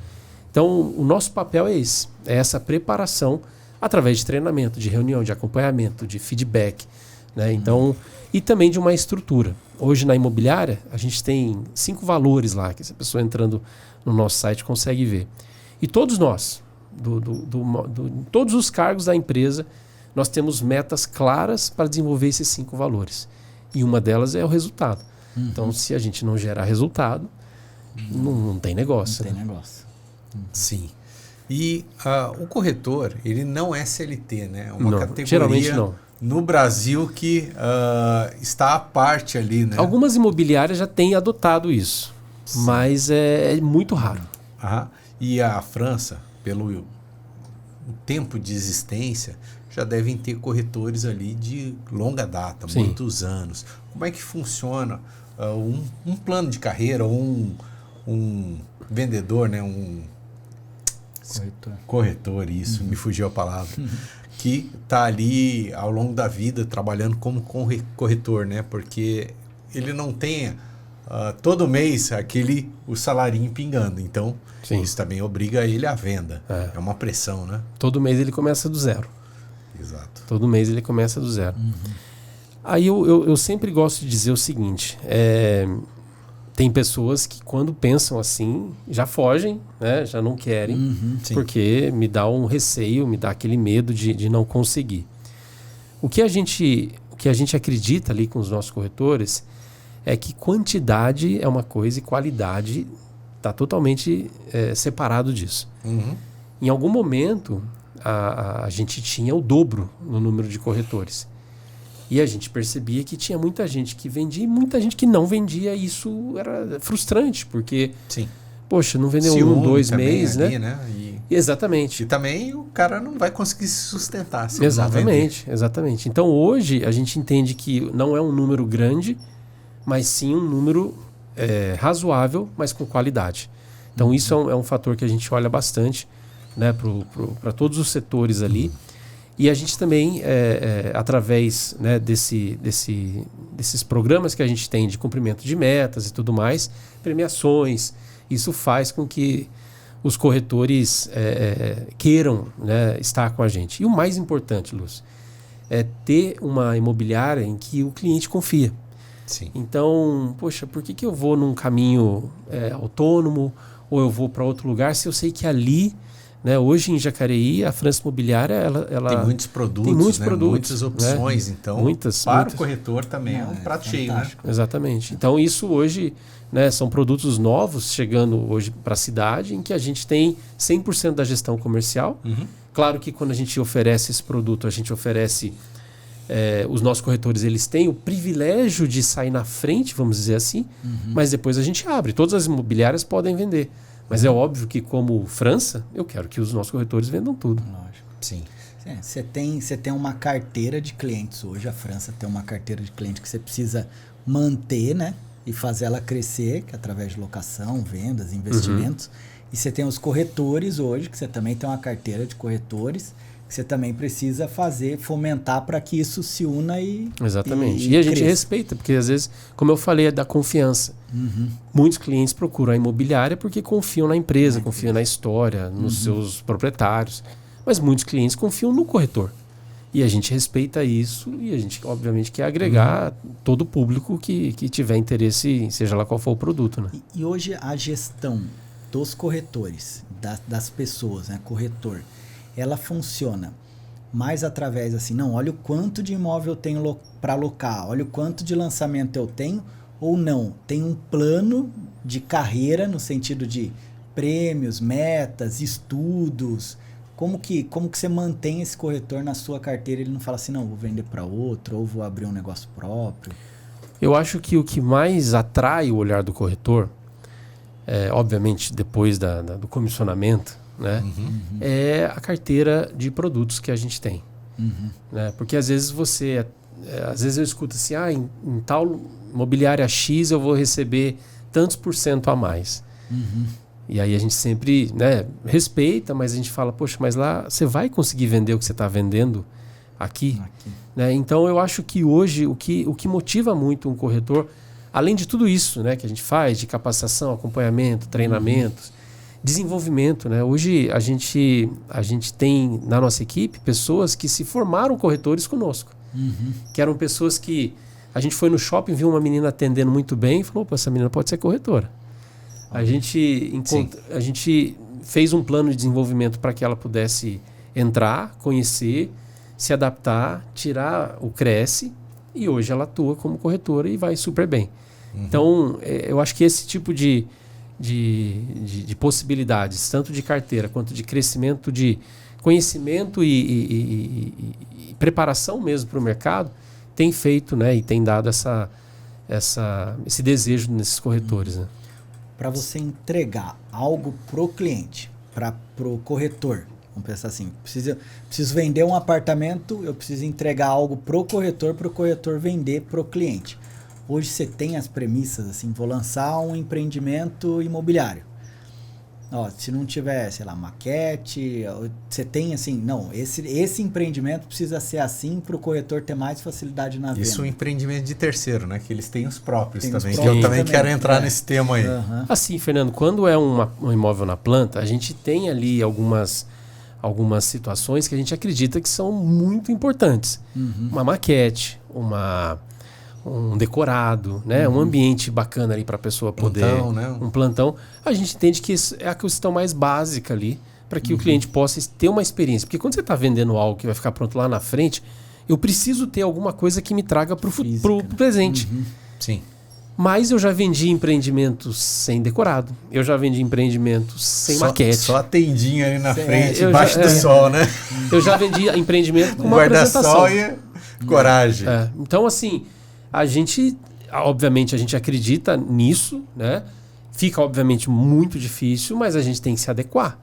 Então, o nosso papel é esse. É essa preparação através de treinamento, de reunião, de acompanhamento, de feedback. Né? Então, e também de uma estrutura. Hoje, na imobiliária, a gente tem 5 valores lá, que essa pessoa entrando no nosso site consegue ver. E todos nós, todos os cargos da empresa, nós temos metas claras para desenvolver esses 5 valores. E uma delas é o resultado. Então, se a gente não gerar resultado, não tem negócio. Não tem negócio. Sim. E o corretor, ele não é CLT, né? É uma não, categoria geralmente não. no Brasil que está à parte ali, né? Algumas imobiliárias já têm adotado isso, mas é muito raro. E a França, pelo o tempo de existência, já devem ter corretores ali de longa data, muitos anos. Como é que funciona um plano de carreira, um vendedor, né? Um corretor, isso, me fugiu a palavra, que está ali ao longo da vida trabalhando como corretor, né? Porque ele não tem todo mês o salarinho pingando, então isso também obriga ele à venda. É uma pressão, né? Todo mês ele começa do zero. Exato. Todo mês ele começa do zero. Aí eu sempre gosto de dizer o seguinte, tem pessoas que quando pensam assim, já fogem, né? Já não querem, porque me dá um receio, me dá aquele medo de não conseguir. O que a gente acredita ali com os nossos corretores é que quantidade é uma coisa e qualidade está totalmente separado disso. Em algum momento, a gente tinha o dobro no número de corretores. E a gente percebia que tinha muita gente que vendia e muita gente que não vendia. E isso era frustrante, porque, poxa, não vendeu um, 2 meses, ali, né? E exatamente. E também o cara não vai conseguir se sustentar. Se exatamente. Então hoje a gente entende que não é um número grande, mas sim um número razoável, mas com qualidade. Então isso é um fator que a gente olha bastante, né, para todos os setores ali. E a gente também, através, né, desses programas que a gente tem de cumprimento de metas e tudo mais, premiações, isso faz com que os corretores queiram, né, estar com a gente. E o mais importante, Lúcio, é ter uma imobiliária em que o cliente confia. Então, poxa, por que eu vou num caminho autônomo ou eu vou para outro lugar se eu sei que ali... Né? Hoje em Jacareí, a França Imobiliária ela tem muitos produtos, muitas opções, né? Então para o corretor também é um prato cheio, né? Exatamente. Então isso hoje, né, são produtos novos chegando hoje para a cidade, em que a gente tem 100% da gestão comercial. Claro que quando a gente oferece esse produto, a gente oferece, os nossos corretores eles têm o privilégio de sair na frente, vamos dizer assim, mas depois a gente abre. Todas as imobiliárias podem vender. Mas é óbvio que, como França, eu quero que os nossos corretores vendam tudo. Lógico. Sim. Você tem uma carteira de clientes hoje. A França tem uma carteira de clientes que você precisa manter, né? E fazer ela crescer, que é através de locação, vendas, investimentos. E você tem os corretores hoje, que você também tem uma carteira de corretores, que você também precisa fomentar para que isso se una e exatamente. E a gente respeita, porque às vezes, como eu falei, é da confiança. Muitos clientes procuram a imobiliária porque confiam na empresa, confiam na história, nos seus proprietários. Mas muitos clientes confiam no corretor. E a gente respeita isso e a gente, obviamente, quer agregar todo o público que tiver interesse, seja lá qual for o produto. Né? E hoje a gestão dos corretores, das pessoas, né, corretor, ela funciona mais através assim, não, olha o quanto de imóvel eu tenho para alocar, olha o quanto de lançamento eu tenho, ou não, tem um plano de carreira no sentido de prêmios, metas, estudos. Como que você mantém esse corretor na sua carteira? Ele não fala assim, não, vou vender para outro ou vou abrir um negócio próprio. Eu acho que o que mais atrai o olhar do corretor, obviamente depois do comissionamento, né, é a carteira de produtos que a gente tem. Né? Porque às vezes eu escuto assim, em tal imobiliária X eu vou receber tantos % a mais. E aí a gente sempre, né, respeita, mas a gente fala, poxa, mas lá você vai conseguir vender o que você está vendendo aqui? Né? Então eu acho que hoje o que motiva muito um corretor, além de tudo isso, né, que a gente faz, de capacitação, acompanhamento, treinamentos, desenvolvimento, né? Hoje a gente tem na nossa equipe pessoas que se formaram corretores conosco. Que eram pessoas que a gente foi no shopping, viu uma menina atendendo muito bem e falou, opa, essa menina pode ser corretora. A gente fez um plano de desenvolvimento para que ela pudesse entrar, conhecer, se adaptar, tirar o Cresce, e hoje ela atua como corretora e vai super bem. Então, eu acho que esse tipo de possibilidades, tanto de carteira quanto de crescimento de conhecimento e preparação mesmo para o mercado tem feito, né, e tem dado esse desejo nesses corretores, né? Para você entregar algo pro cliente, pro corretor, vamos pensar assim, preciso vender um apartamento, eu preciso entregar algo pro corretor vender pro cliente. Hoje você tem as premissas, assim, vou lançar um empreendimento imobiliário. Ó, se não tiver, sei lá, maquete, você tem assim, não, esse empreendimento precisa ser assim para o corretor ter mais facilidade na venda. Isso é um empreendimento de terceiro, né? Que eles têm os próprios Tem os também, próprios que eu também também, quero entrar nesse tema aí. Uhum. Assim, Fernando, quando é um imóvel na planta, a gente tem ali algumas situações que a gente acredita que são muito importantes. Uhum. Uma maquete, um decorado, né? Um ambiente bacana ali para a pessoa poder... Um plantão. A gente entende que isso é a questão mais básica ali para que o cliente possa ter uma experiência. Porque quando você está vendendo algo que vai ficar pronto lá na frente, eu preciso ter alguma coisa que me traga para o presente. Sim. Mas eu já vendi empreendimentos sem decorado. Eu já vendi empreendimentos sem maquete. Só a tendinha ali na frente, eu embaixo do sol, né? Eu já vendi empreendimento com uma guarda-sol apresentação. e coragem. Então, assim, obviamente, a gente acredita nisso, né? Fica, obviamente, muito difícil, mas a gente tem que se adequar.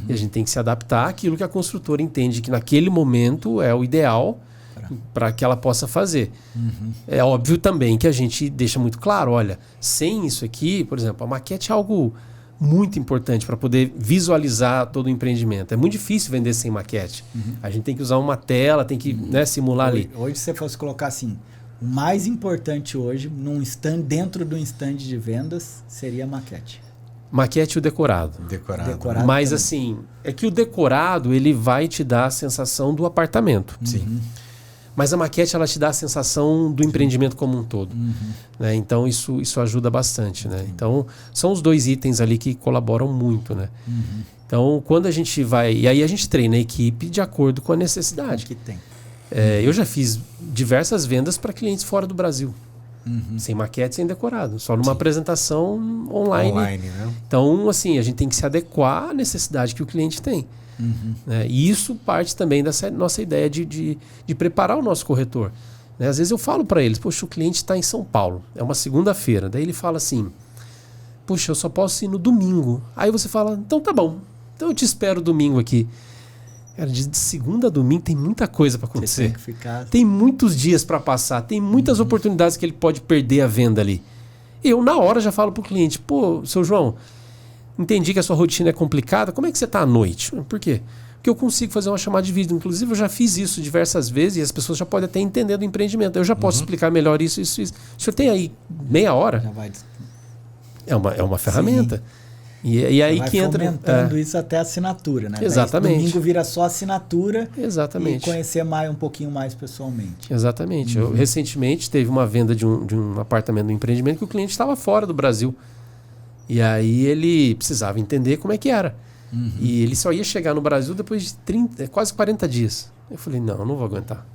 E a gente tem que se adaptar àquilo que a construtora entende que naquele momento é o ideal para que ela possa fazer. É óbvio também que a gente deixa muito claro, olha, sem isso aqui, por exemplo, a maquete é algo muito importante para poder visualizar todo o empreendimento. É muito difícil vender sem maquete. A gente tem que usar uma tela, tem que simular ali. Hoje, se você fosse colocar assim, o mais importante hoje, dentro do stand de vendas, seria a maquete. Maquete e o decorado. Decorado. Mas também. assim, é que o decorado ele vai te dar a sensação do apartamento. Sim. Mas a maquete ela te dá a sensação do empreendimento como um todo. Né? Então isso ajuda bastante. Né? Então são os dois itens ali que colaboram muito. Né? Então quando a gente vai... E aí a gente treina a equipe de acordo com a necessidade. Que tem. Eu já fiz diversas vendas para clientes fora do Brasil. Sem maquete, sem decorado. Só numa apresentação online. Né? Então, assim, a gente tem que se adequar à necessidade que o cliente tem. Né? E isso parte também dessa nossa ideia de preparar o nosso corretor. Né? Às vezes eu falo para eles, poxa, o cliente está em São Paulo, é uma segunda-feira. Daí ele fala assim, poxa, eu só posso ir no domingo. Aí você fala, então tá bom, então eu te espero domingo aqui. Cara, de segunda a domingo tem muita coisa para acontecer. Tem muitos dias para passar, tem muitas oportunidades que ele pode perder a venda ali. Eu, na hora, já falo pro cliente, pô, seu João, entendi que a sua rotina é complicada, como é que você tá à noite? Por quê? Porque eu consigo fazer uma chamada de vídeo. Inclusive, eu já fiz isso diversas vezes e as pessoas já podem até entender do empreendimento. Eu já posso explicar melhor isso. O senhor tem aí meia hora? Já vai... É uma ferramenta. E aí vai que entra... aumentando isso até a assinatura, né? Exatamente. Daí, domingo vira só assinatura. Exatamente. E conhecer um pouquinho mais pessoalmente. Exatamente. Eu recentemente teve uma venda de um apartamento, de um empreendimento que o cliente estava fora do Brasil. E aí ele precisava entender como é que era. E ele só ia chegar no Brasil depois de quase 40 dias. Eu falei, não vou aguentar.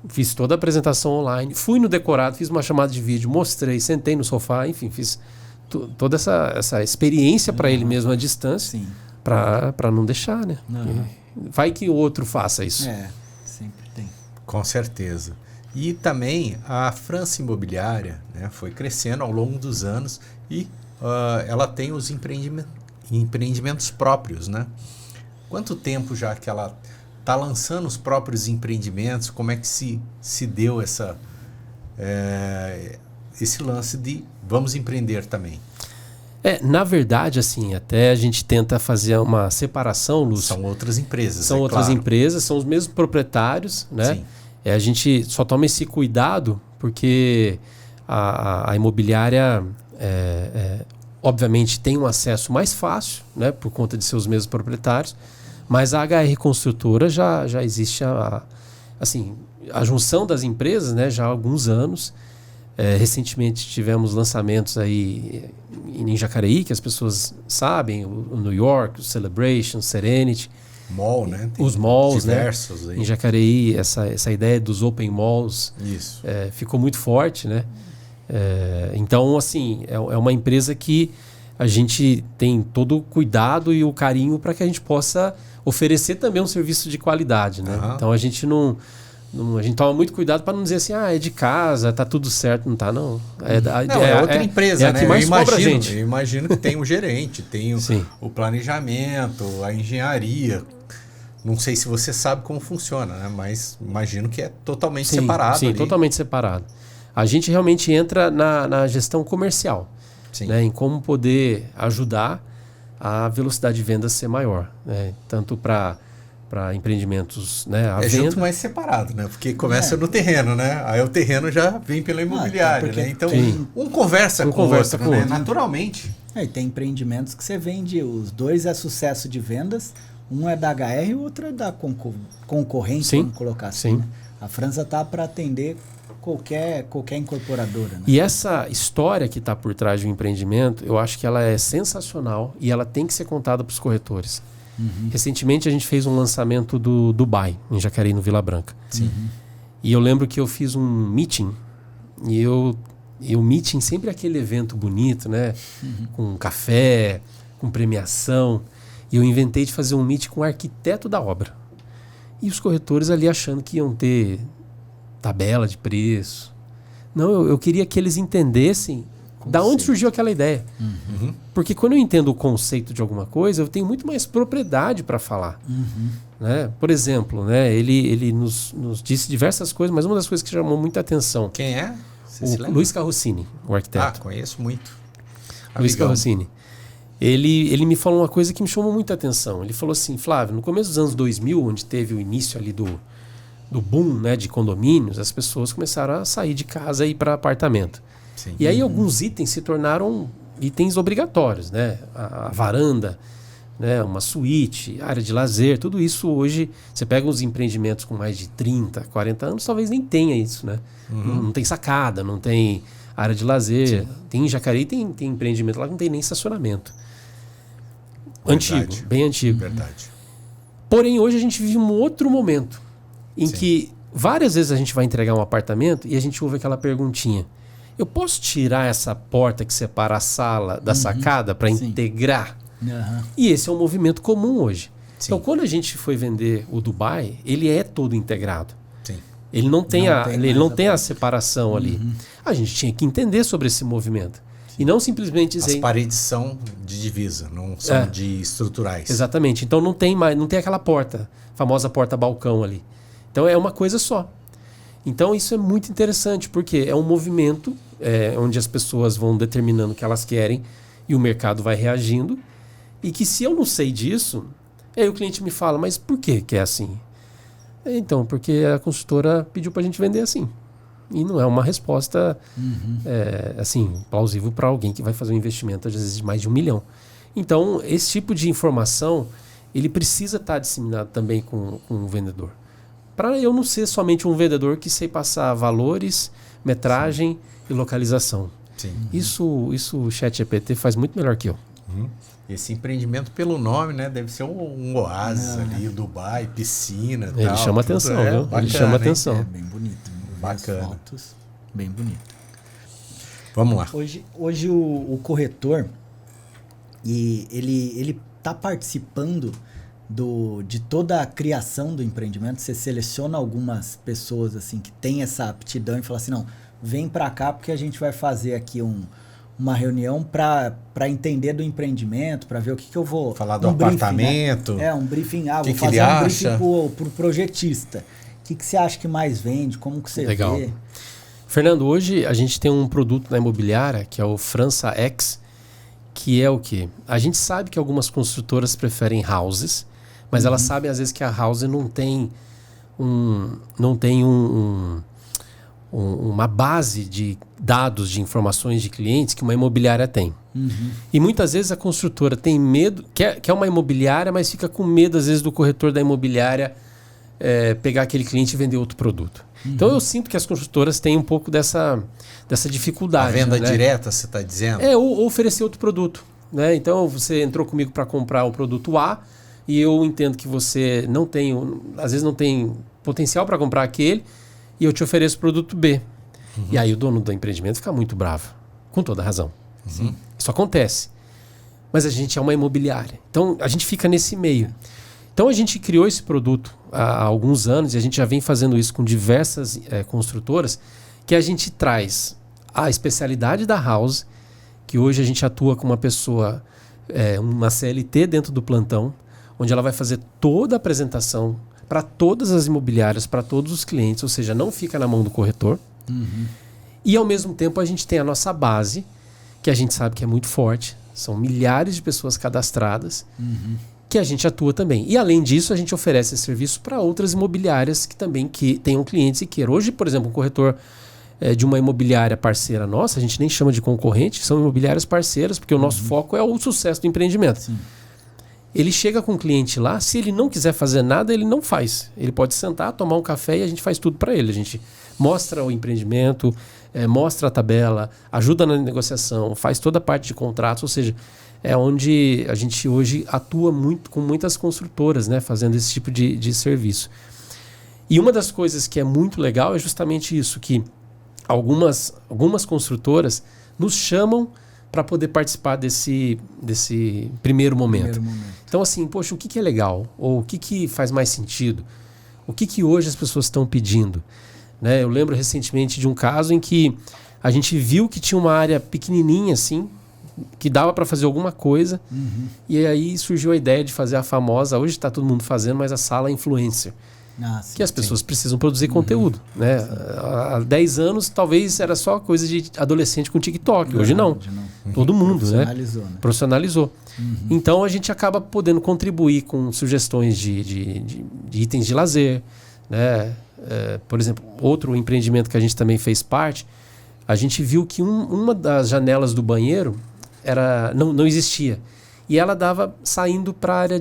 Fiz toda a apresentação online, fui no decorado, fiz uma chamada de vídeo, mostrei, sentei no sofá, enfim, fiz toda essa experiência para ele mesmo à distância, para não deixar, né? Vai que o outro faça isso. Sempre tem. Com certeza. E também a França Imobiliária, né, foi crescendo ao longo dos anos e ela tem os empreendimentos próprios, né? Quanto tempo já que ela está lançando os próprios empreendimentos? Como é que se deu esse lance de vamos empreender também? Na verdade, assim, até a gente tenta fazer uma separação, Lúcio. São outras empresas, São outras empresas, são os mesmos proprietários, né? Sim. A gente só toma esse cuidado porque a imobiliária, obviamente, tem um acesso mais fácil, né? Por conta de ser os mesmos proprietários, mas a HR Construtora já existe a junção das empresas, né? Já há alguns anos. Recentemente tivemos lançamentos aí em Jacareí, que as pessoas sabem, o New York, o Celebration, o Serenity. Mall, né? Os malls, diversos, né? Aí. Em Jacareí, essa ideia dos open malls ficou muito forte, né? Então, assim, é uma empresa que a gente tem todo o cuidado e o carinho para que a gente possa oferecer também um serviço de qualidade, né? Então a gente a gente toma muito cuidado para não dizer assim, é de casa, tá tudo certo, não tá, não. É outra empresa, né? Que mais cobra a gente. Eu imagino que tem o gerente, tem o planejamento, a engenharia. Não sei se você sabe como funciona, né? Mas imagino que é totalmente separado. Sim, ali. Totalmente separado. A gente realmente entra na gestão comercial, né? Em como poder ajudar a velocidade de venda ser maior, né? Tanto para empreendimentos, né? Junto, mas separado, né? Porque começa no terreno, né? Aí o terreno já vem pela imobiliária, né? Então, um conversa com o outro, né? Naturalmente. E tem empreendimentos que você vende, os dois é sucesso de vendas, um é da HR e o outro é da concorrente, vamos colocar assim. Né? A França tá para atender qualquer incorporadora. Né? E essa história que está por trás do empreendimento, eu acho que ela é sensacional e ela tem que ser contada para os corretores. Recentemente a gente fez um lançamento do Dubai, em Jacareí, no Vila Branca. E eu lembro que eu fiz um meeting, e o meeting sempre é aquele evento bonito, né? Com café, com premiação. E eu inventei de fazer um meeting com o arquiteto da obra. E os corretores ali achando que iam ter tabela de preço. Não, eu queria que eles entendessem da onde surgiu aquela ideia. Porque quando eu entendo o conceito de alguma coisa, eu tenho muito mais propriedade para falar. Né? Por exemplo, né, ele nos disse diversas coisas, mas uma das coisas que chamou muita atenção. Quem é? O Luiz Carrossini, o arquiteto. Conheço muito. Luiz Carrossini. Ele me falou uma coisa que me chamou muita atenção. Ele falou assim, Flávio, no começo dos anos 2000, onde teve o início ali do boom, né, de condomínios, as pessoas começaram a sair de casa e ir para apartamento. E aí alguns itens se tornaram itens obrigatórios, né? A varanda, né? Uma suíte, área de lazer, tudo isso hoje, você pega uns empreendimentos com mais de 30, 40 anos, talvez nem tenha isso, né? Não tem sacada, não tem área de lazer. Tem em Jacareí, tem empreendimento lá que não tem nem estacionamento. Antigo, bem antigo. Verdade. Porém, hoje a gente vive um outro momento em que várias vezes a gente vai entregar um apartamento e a gente ouve aquela perguntinha: eu posso tirar essa porta que separa a sala da sacada para integrar? E esse é um movimento comum hoje. Então, quando a gente foi vender o Dubai, ele é todo integrado. Ele não tem a separação ali. A gente tinha que entender sobre esse movimento. E não simplesmente dizer... As paredes são de divisa, não são de estruturais. Exatamente. Então não tem aquela porta, famosa porta-balcão ali. Então é uma coisa só. Então isso é muito interessante, porque é um movimento onde as pessoas vão determinando o que elas querem e o mercado vai reagindo. E que se eu não sei disso, aí o cliente me fala, mas por que é assim? Então, porque a consultora pediu para a gente vender assim. E não é uma resposta assim, plausível para alguém que vai fazer um investimento, às vezes, de mais de R$1 milhão. Então, esse tipo de informação, ele precisa estar disseminado também com o vendedor. Para eu não ser somente um vendedor que sei passar valores, metragem e localização. Isso o ChatGPT faz muito melhor que eu. Esse empreendimento, pelo nome, né? Deve ser um oásis ali, Dubai, piscina e Ele tal. Chama atenção, viu? Bacana, ele chama atenção. É bem bonito. Bacana. As fotos, bem bonito. Vamos lá. Hoje o corretor, ele está participando de toda a criação do empreendimento. Você seleciona algumas pessoas assim que tem essa aptidão e fala assim, não, vem para cá porque a gente vai fazer aqui uma reunião para entender do empreendimento, para ver o que eu vou... Falar do apartamento. Né? Um briefing. Que vou fazer ele briefing acha? pro projetista. O que você acha que mais vende? Como que você Legal. vê? Fernando, hoje a gente tem um produto na imobiliária, que é o França X, que é o quê? A gente sabe que algumas construtoras preferem houses, mas elas sabem às vezes que a house não tem uma base de dados, de informações de clientes que uma imobiliária tem. E muitas vezes a construtora tem medo, quer uma imobiliária, mas fica com medo às vezes do corretor da imobiliária pegar aquele cliente e vender outro produto. Então eu sinto que as construtoras têm um pouco dessa dificuldade. A venda né? direta, você está dizendo? Ou oferecer outro produto. Né? Então você entrou comigo para comprar o produto A e eu entendo que você às vezes não tem potencial para comprar aquele e eu te ofereço o produto B. E aí o dono do empreendimento fica muito bravo. Com toda razão. Isso acontece. Mas a gente é uma imobiliária. Então a gente fica nesse meio. Então a gente criou esse produto há alguns anos e a gente já vem fazendo isso com diversas construtoras, que a gente traz a especialidade da house, que hoje a gente atua com uma pessoa, uma CLT dentro do plantão, onde ela vai fazer toda a apresentação para todas as imobiliárias, para todos os clientes, ou seja, não fica na mão do corretor. E ao mesmo tempo a gente tem a nossa base, que a gente sabe que é muito forte, são milhares de pessoas cadastradas, que a gente atua também. E além disso, a gente oferece esse serviço para outras imobiliárias que também tenham clientes e queiram. Hoje, por exemplo, um corretor de uma imobiliária parceira nossa, a gente nem chama de concorrente, são imobiliárias parceiras, porque o nosso foco é o sucesso do empreendimento. Sim. Ele chega com o cliente lá, se ele não quiser fazer nada, ele não faz. Ele pode sentar, tomar um café e a gente faz tudo para ele. A gente mostra o empreendimento, mostra a tabela, ajuda na negociação, faz toda a parte de contratos, ou seja, é onde a gente hoje atua muito com muitas construtoras, né, fazendo esse tipo de serviço. E uma das coisas que é muito legal é justamente isso, que algumas construtoras nos chamam para poder participar desse primeiro momento. Então, assim, poxa, o que é legal? Ou o que faz mais sentido? O que hoje as pessoas estão pedindo? Né? Eu lembro recentemente de um caso em que a gente viu que tinha uma área pequenininha, assim, que dava para fazer alguma coisa, e aí surgiu a ideia de fazer a famosa, hoje está todo mundo fazendo, mas a sala influencer. Sim, que as pessoas precisam produzir conteúdo. Né? Há 10 anos, talvez era só coisa de adolescente com TikTok. Hoje não. Todo mundo, profissionalizou, né? Profissionalizou. Então, a gente acaba podendo contribuir com sugestões de itens de lazer. Né? Por exemplo, outro empreendimento que a gente também fez parte, a gente viu que uma das janelas do banheiro não existia. E ela dava saindo para a área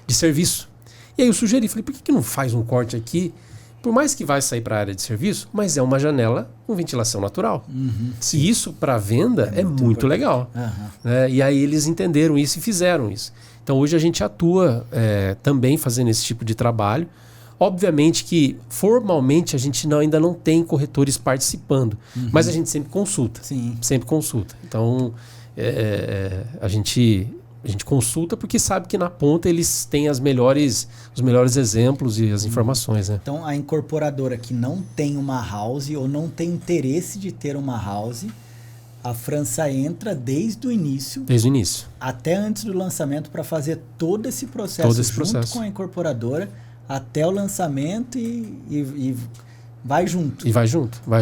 de serviço. E aí eu sugeri, falei, por que não faz um corte aqui? Por mais que vai sair para a área de serviço, mas é uma janela com ventilação natural. E isso para venda é muito legal. Né? E aí eles entenderam isso e fizeram isso. Então hoje a gente atua também fazendo esse tipo de trabalho. Obviamente que formalmente a gente ainda não tem corretores participando, mas a gente sempre consulta. Sim. Sempre consulta. Então a gente consulta porque sabe que na ponta eles têm os melhores exemplos e as informações. Né? Então a incorporadora que não tem uma house ou não tem interesse de ter uma house, a França entra desde o início. Desde o início. Até antes do lançamento para fazer todo esse processo junto com a incorporadora até o lançamento e vai junto. E vai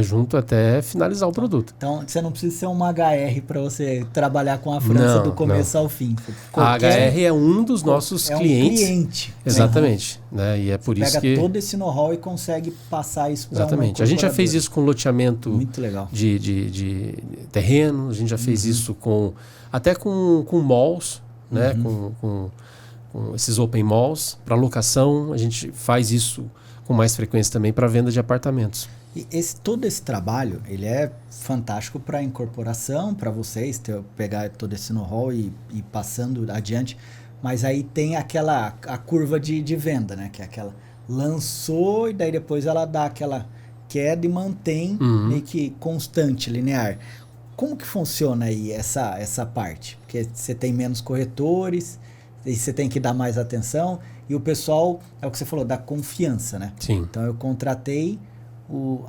junto até finalizar o produto. Então, você não precisa ser uma HR para você trabalhar com a França do começo ao fim. A HR é um dos nossos clientes. É um cliente. Exatamente. Né? E é por isso que... Pega todo esse know-how e consegue passar isso para uma Exatamente. A gente já fez isso com loteamento muito legal. De terreno, a gente já fez isso até com malls, né? Com esses open malls, para locação, a gente faz isso com mais frequência também para venda de apartamentos. E todo esse trabalho, ele é fantástico para a incorporação, para vocês pegar todo esse know-how e passando adiante, mas aí tem a curva de venda, né? Que é aquela lançou e daí depois ela dá aquela queda e mantém meio que constante, linear. Como que funciona aí essa parte? Porque você tem menos corretores, e você tem que dar mais atenção, e o pessoal, é o que você falou, da confiança, né? Sim. Então eu contratei o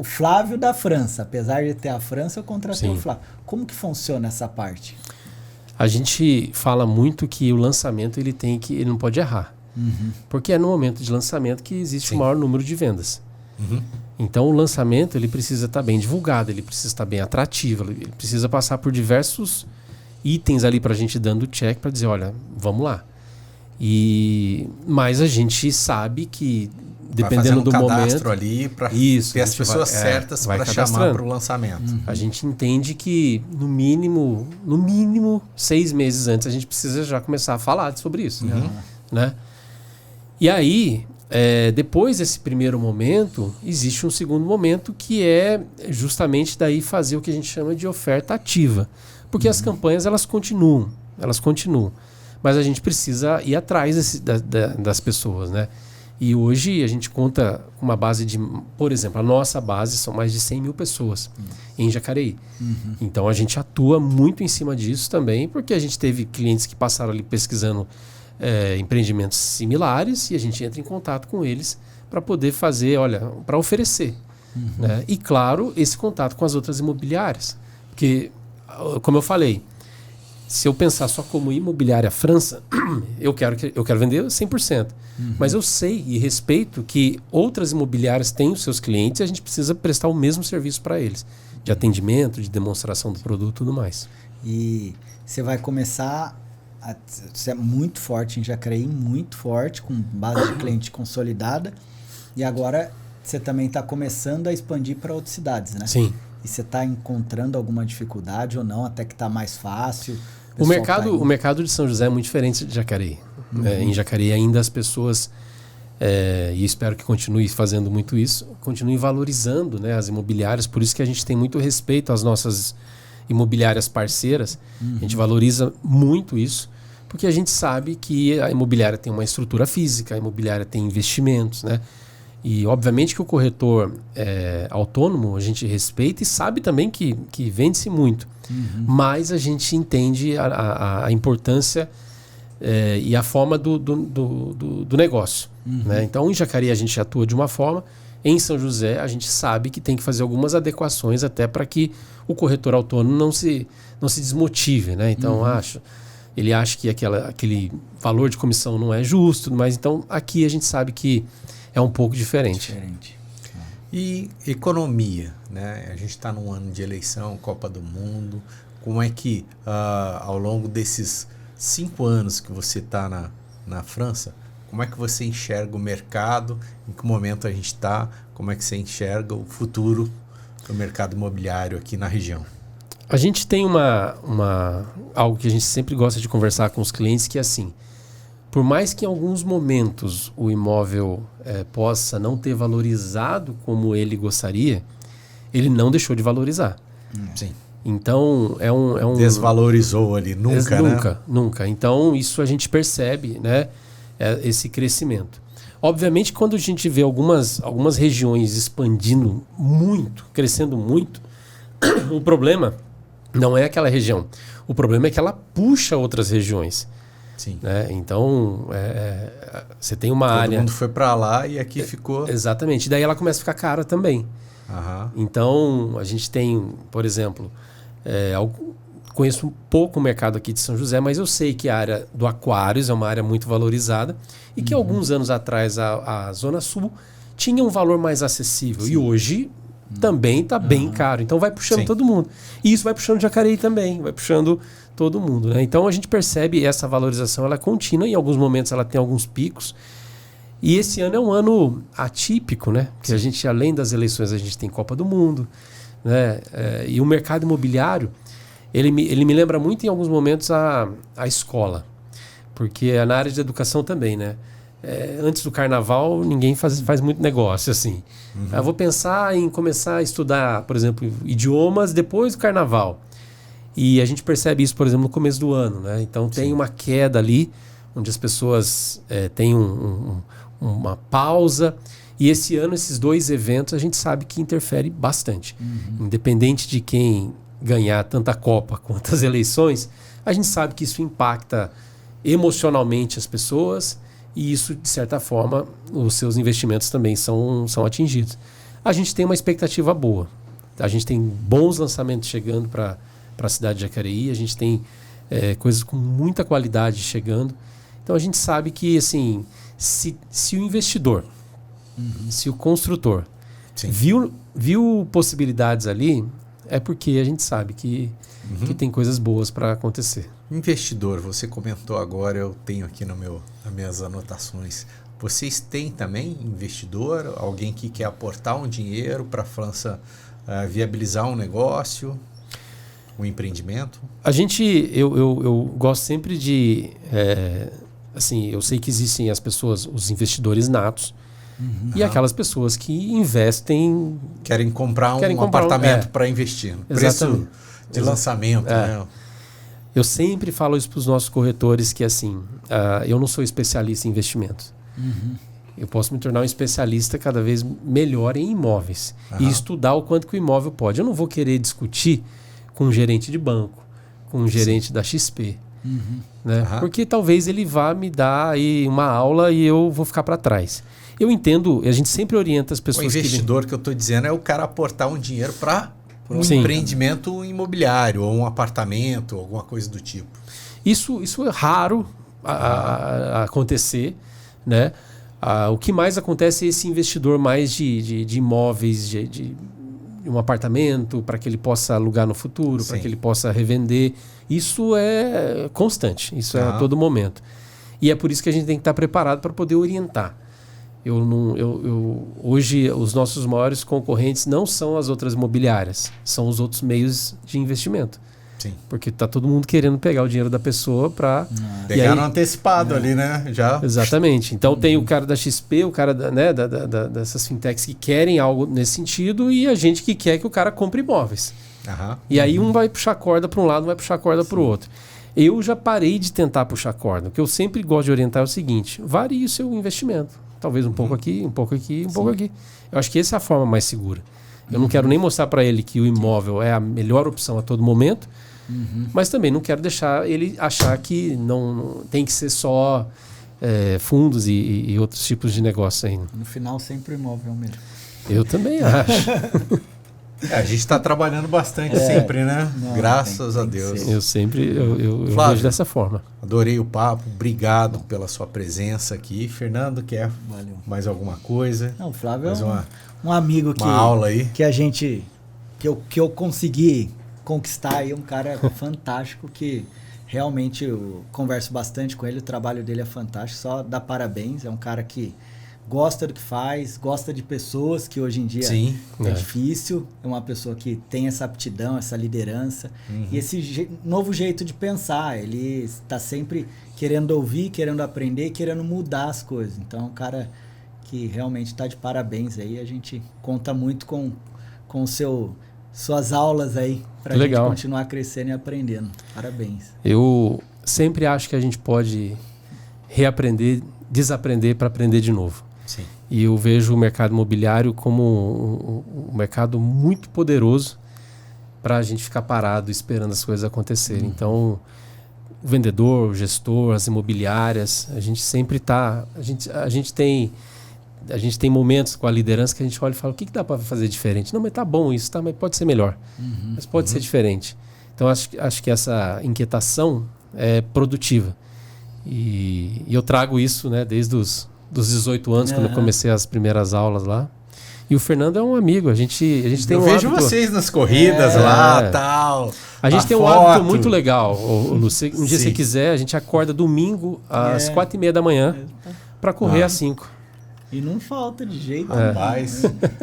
Flávio da França, apesar de ter a França, eu contratei o Flávio. Como que funciona essa parte? A gente fala muito que o lançamento ele não pode errar, porque é no momento de lançamento que existe o maior número de vendas. Então o lançamento ele precisa estar bem divulgado, ele precisa estar bem atrativo, ele precisa passar por diversos itens ali para a gente dando check para dizer, olha, vamos lá. Mas a gente sabe que dependendo do momento ali para ter as pessoas certas para chamar para o lançamento. A gente entende que no mínimo 6 meses antes a gente precisa já começar a falar sobre isso, né? E aí depois desse primeiro momento existe um segundo momento que é justamente daí fazer o que a gente chama de oferta ativa. Porque as campanhas elas continuam, mas a gente precisa ir atrás das pessoas, né? E hoje a gente conta com uma base de, por exemplo, a nossa base são mais de 100 mil pessoas em Jacareí. Então a gente atua muito em cima disso também, porque a gente teve clientes que passaram ali pesquisando empreendimentos similares e a gente entra em contato com eles para poder fazer, para oferecer. Né? E claro, esse contato com as outras imobiliárias. Porque, como eu falei, se eu pensar só como imobiliária França, eu quero vender 100%. Mas eu sei e respeito que outras imobiliárias têm os seus clientes e a gente precisa prestar o mesmo serviço para eles. De atendimento, de demonstração do produto e tudo mais. E você vai começar a ser muito forte em Jacareí, muito forte, com base de cliente consolidada. E agora você também está começando a expandir para outras cidades, né? Sim. E você está encontrando alguma dificuldade ou não, até que está mais fácil? O mercado de São José é muito diferente de Jacareí. Em Jacareí ainda as pessoas, e espero que continue fazendo muito isso, continuem valorizando, né, as imobiliárias. Por isso que a gente tem muito respeito às nossas imobiliárias parceiras. A gente valoriza muito isso, porque a gente sabe que a imobiliária tem uma estrutura física, a imobiliária tem investimentos, né? E obviamente que o corretor autônomo a gente respeita e sabe também que vende-se muito. Mas a gente entende a importância e a forma do negócio. Né? Então em Jacareí a gente atua de uma forma, em São José a gente sabe que tem que fazer algumas adequações até para que o corretor autônomo não se desmotive. Né? Então ele acha que aquele valor de comissão não é justo, mas então aqui a gente sabe que é um pouco diferente. E economia, né? A gente está num ano de eleição, Copa do Mundo. Como é que ao longo desses 5 anos que você está na França, como é que você enxerga o mercado? Em que momento a gente está? Como é que você enxerga o futuro do mercado imobiliário aqui na região? A gente tem algo que a gente sempre gosta de conversar com os clientes, que é assim: por mais que em alguns momentos o imóvel possa não ter valorizado como ele gostaria, ele não deixou de valorizar. Sim. Então é um desvalorizou ali, nunca, né? Nunca. Então isso a gente percebe, né? Esse crescimento. Obviamente, quando a gente vê algumas regiões expandindo muito, crescendo muito, o problema não é aquela região. O problema é que ela puxa outras regiões. Sim. Né? Então, você tem uma área... Todo mundo foi para lá e aqui ficou... Exatamente. E daí ela começa a ficar cara também. Então, a gente tem, por exemplo... conheço um pouco o mercado aqui de São José, mas eu sei que a área do Aquários é uma área muito valorizada e que alguns anos atrás a Zona Sul tinha um valor mais acessível. Sim. E hoje também está bem caro. Então vai puxando todo mundo. E isso vai puxando Jacareí também, vai puxando todo mundo. Né? Então a gente percebe essa valorização, ela é contínua, em alguns momentos ela tem alguns picos. E esse ano é um ano atípico, né? Porque a gente, além das eleições, a gente tem Copa do Mundo, né? E o mercado imobiliário, ele me lembra muito em alguns momentos a escola. Porque é na área de educação também, né? Antes do carnaval, ninguém faz muito negócio, assim. Eu vou pensar em começar a estudar, por exemplo, idiomas depois do carnaval. E a gente percebe isso, por exemplo, no começo do ano, né? Então tem uma queda ali, onde as pessoas têm uma pausa. E esse ano, esses 2 eventos, a gente sabe que interfere bastante. Independente de quem ganhar tanta Copa quanto as eleições, a gente sabe que isso impacta emocionalmente as pessoas e isso, de certa forma, os seus investimentos também são atingidos. A gente tem uma expectativa boa. A gente tem bons lançamentos chegando para a cidade de Jacareí, a gente tem coisas com muita qualidade chegando. Então a gente sabe que, assim, se o investidor, se o construtor viu possibilidades ali, é porque a gente sabe que tem coisas boas para acontecer. Investidor, você comentou agora, eu tenho aqui nas minhas anotações. Vocês têm também investidor? Alguém que quer aportar um dinheiro para a França viabilizar um negócio, um empreendimento? Eu gosto sempre de... assim, eu sei que existem as pessoas, os investidores natos, e aquelas pessoas que investem... Querem comprar um apartamento para investir. Preço de lançamento, né? Eu sempre falo isso para os nossos corretores, que assim, eu não sou especialista em investimentos. Eu posso me tornar um especialista cada vez melhor em imóveis e estudar o quanto que o imóvel pode. Eu não vou querer discutir com um gerente de banco, com um gerente da XP, né? Porque talvez ele vá me dar aí uma aula e eu vou ficar para trás. Eu entendo, a gente sempre orienta as pessoas. O investidor que eu estou dizendo é o cara aportar um dinheiro para um empreendimento imobiliário, ou um apartamento, alguma coisa do tipo. Isso é raro a acontecer, né? O que mais acontece é esse investidor mais de imóveis, de um apartamento, para que ele possa alugar no futuro, para que ele possa revender. Isso é constante, isso é a todo momento. E é por isso que a gente tem que estar preparado para poder orientar. Hoje, os nossos maiores concorrentes não são as outras imobiliárias, são os outros meios de investimento. Sim. Porque está todo mundo querendo pegar o dinheiro da pessoa para... Pegaram antecipado ali, né? Já. Exatamente. Então tem o cara da XP, o cara dessas fintechs que querem algo nesse sentido e a gente que quer que o cara compre imóveis. E aí um vai puxar corda para um lado, vai puxar corda para o outro. Eu já parei de tentar puxar corda. O que eu sempre gosto de orientar é o seguinte: varie o seu investimento. Talvez um pouco aqui, um pouco aqui, um pouco aqui. Eu acho que essa é a forma mais segura. Eu não quero nem mostrar para ele que o imóvel é a melhor opção a todo momento, mas também não quero deixar ele achar que não tem que ser só fundos e outros tipos de negócio ainda. No final, sempre o imóvel mesmo. Eu também acho. A gente está trabalhando bastante sempre, né? Não, Graças tem a que Deus. ser. Eu sempre Flávio, vejo dessa forma. Adorei o papo, obrigado pela sua presença aqui. Fernando, quer mais alguma coisa? Não, o Flávio mais é um amigo uma aula aí. Que a gente que eu consegui conquistar aí, um cara fantástico que realmente eu converso bastante com ele, o trabalho dele é fantástico, só dá parabéns, é um cara que gosta do que faz, gosta de pessoas, que hoje em dia é difícil, é uma pessoa que tem essa aptidão, essa liderança e esse novo jeito de pensar, ele está sempre querendo ouvir, querendo aprender, querendo mudar as coisas, então é um cara que realmente está de parabéns aí, a gente conta muito com suas aulas aí, para a gente continuar crescendo e aprendendo. Parabéns. Eu sempre acho que a gente pode reaprender, desaprender para aprender de novo. Sim. E eu vejo o mercado imobiliário como um mercado muito poderoso para a gente ficar parado esperando as coisas acontecerem. Então, o vendedor, o gestor, as imobiliárias, a gente sempre está... A gente tem momentos com a liderança que a gente olha e fala, o que dá para fazer diferente? Não, mas tá bom isso, tá, mas pode ser melhor. Mas pode ser diferente. Então, acho que essa inquietação é produtiva. E eu trago isso, né, desde dos 18 anos, quando eu comecei as primeiras aulas lá. E o Fernando é um amigo, a gente tem eu vejo vocês nas corridas lá, tal. A gente tem um hábito muito legal, Lúcio. Um dia, se quiser, a gente acorda domingo às 4h30 da manhã para correr às 5. E não falta de jeito. Rapaz.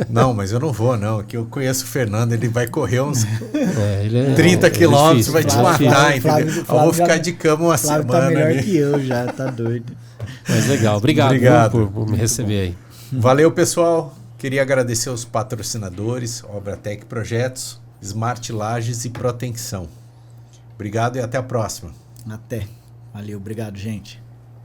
Não, mas eu não vou, não. Que eu conheço o Fernando, ele vai correr uns 30 quilômetros, vai te matar, entendeu? Eu vou ficar de cama uma semana. Tá melhor ali. Que eu já, tá doido. Mas legal, obrigado. Por me receber aí. Valeu, pessoal. Queria agradecer aos patrocinadores, Obratec Projetos, Smart Lages e Proteção. Obrigado e até a próxima. Até. Valeu, obrigado, gente.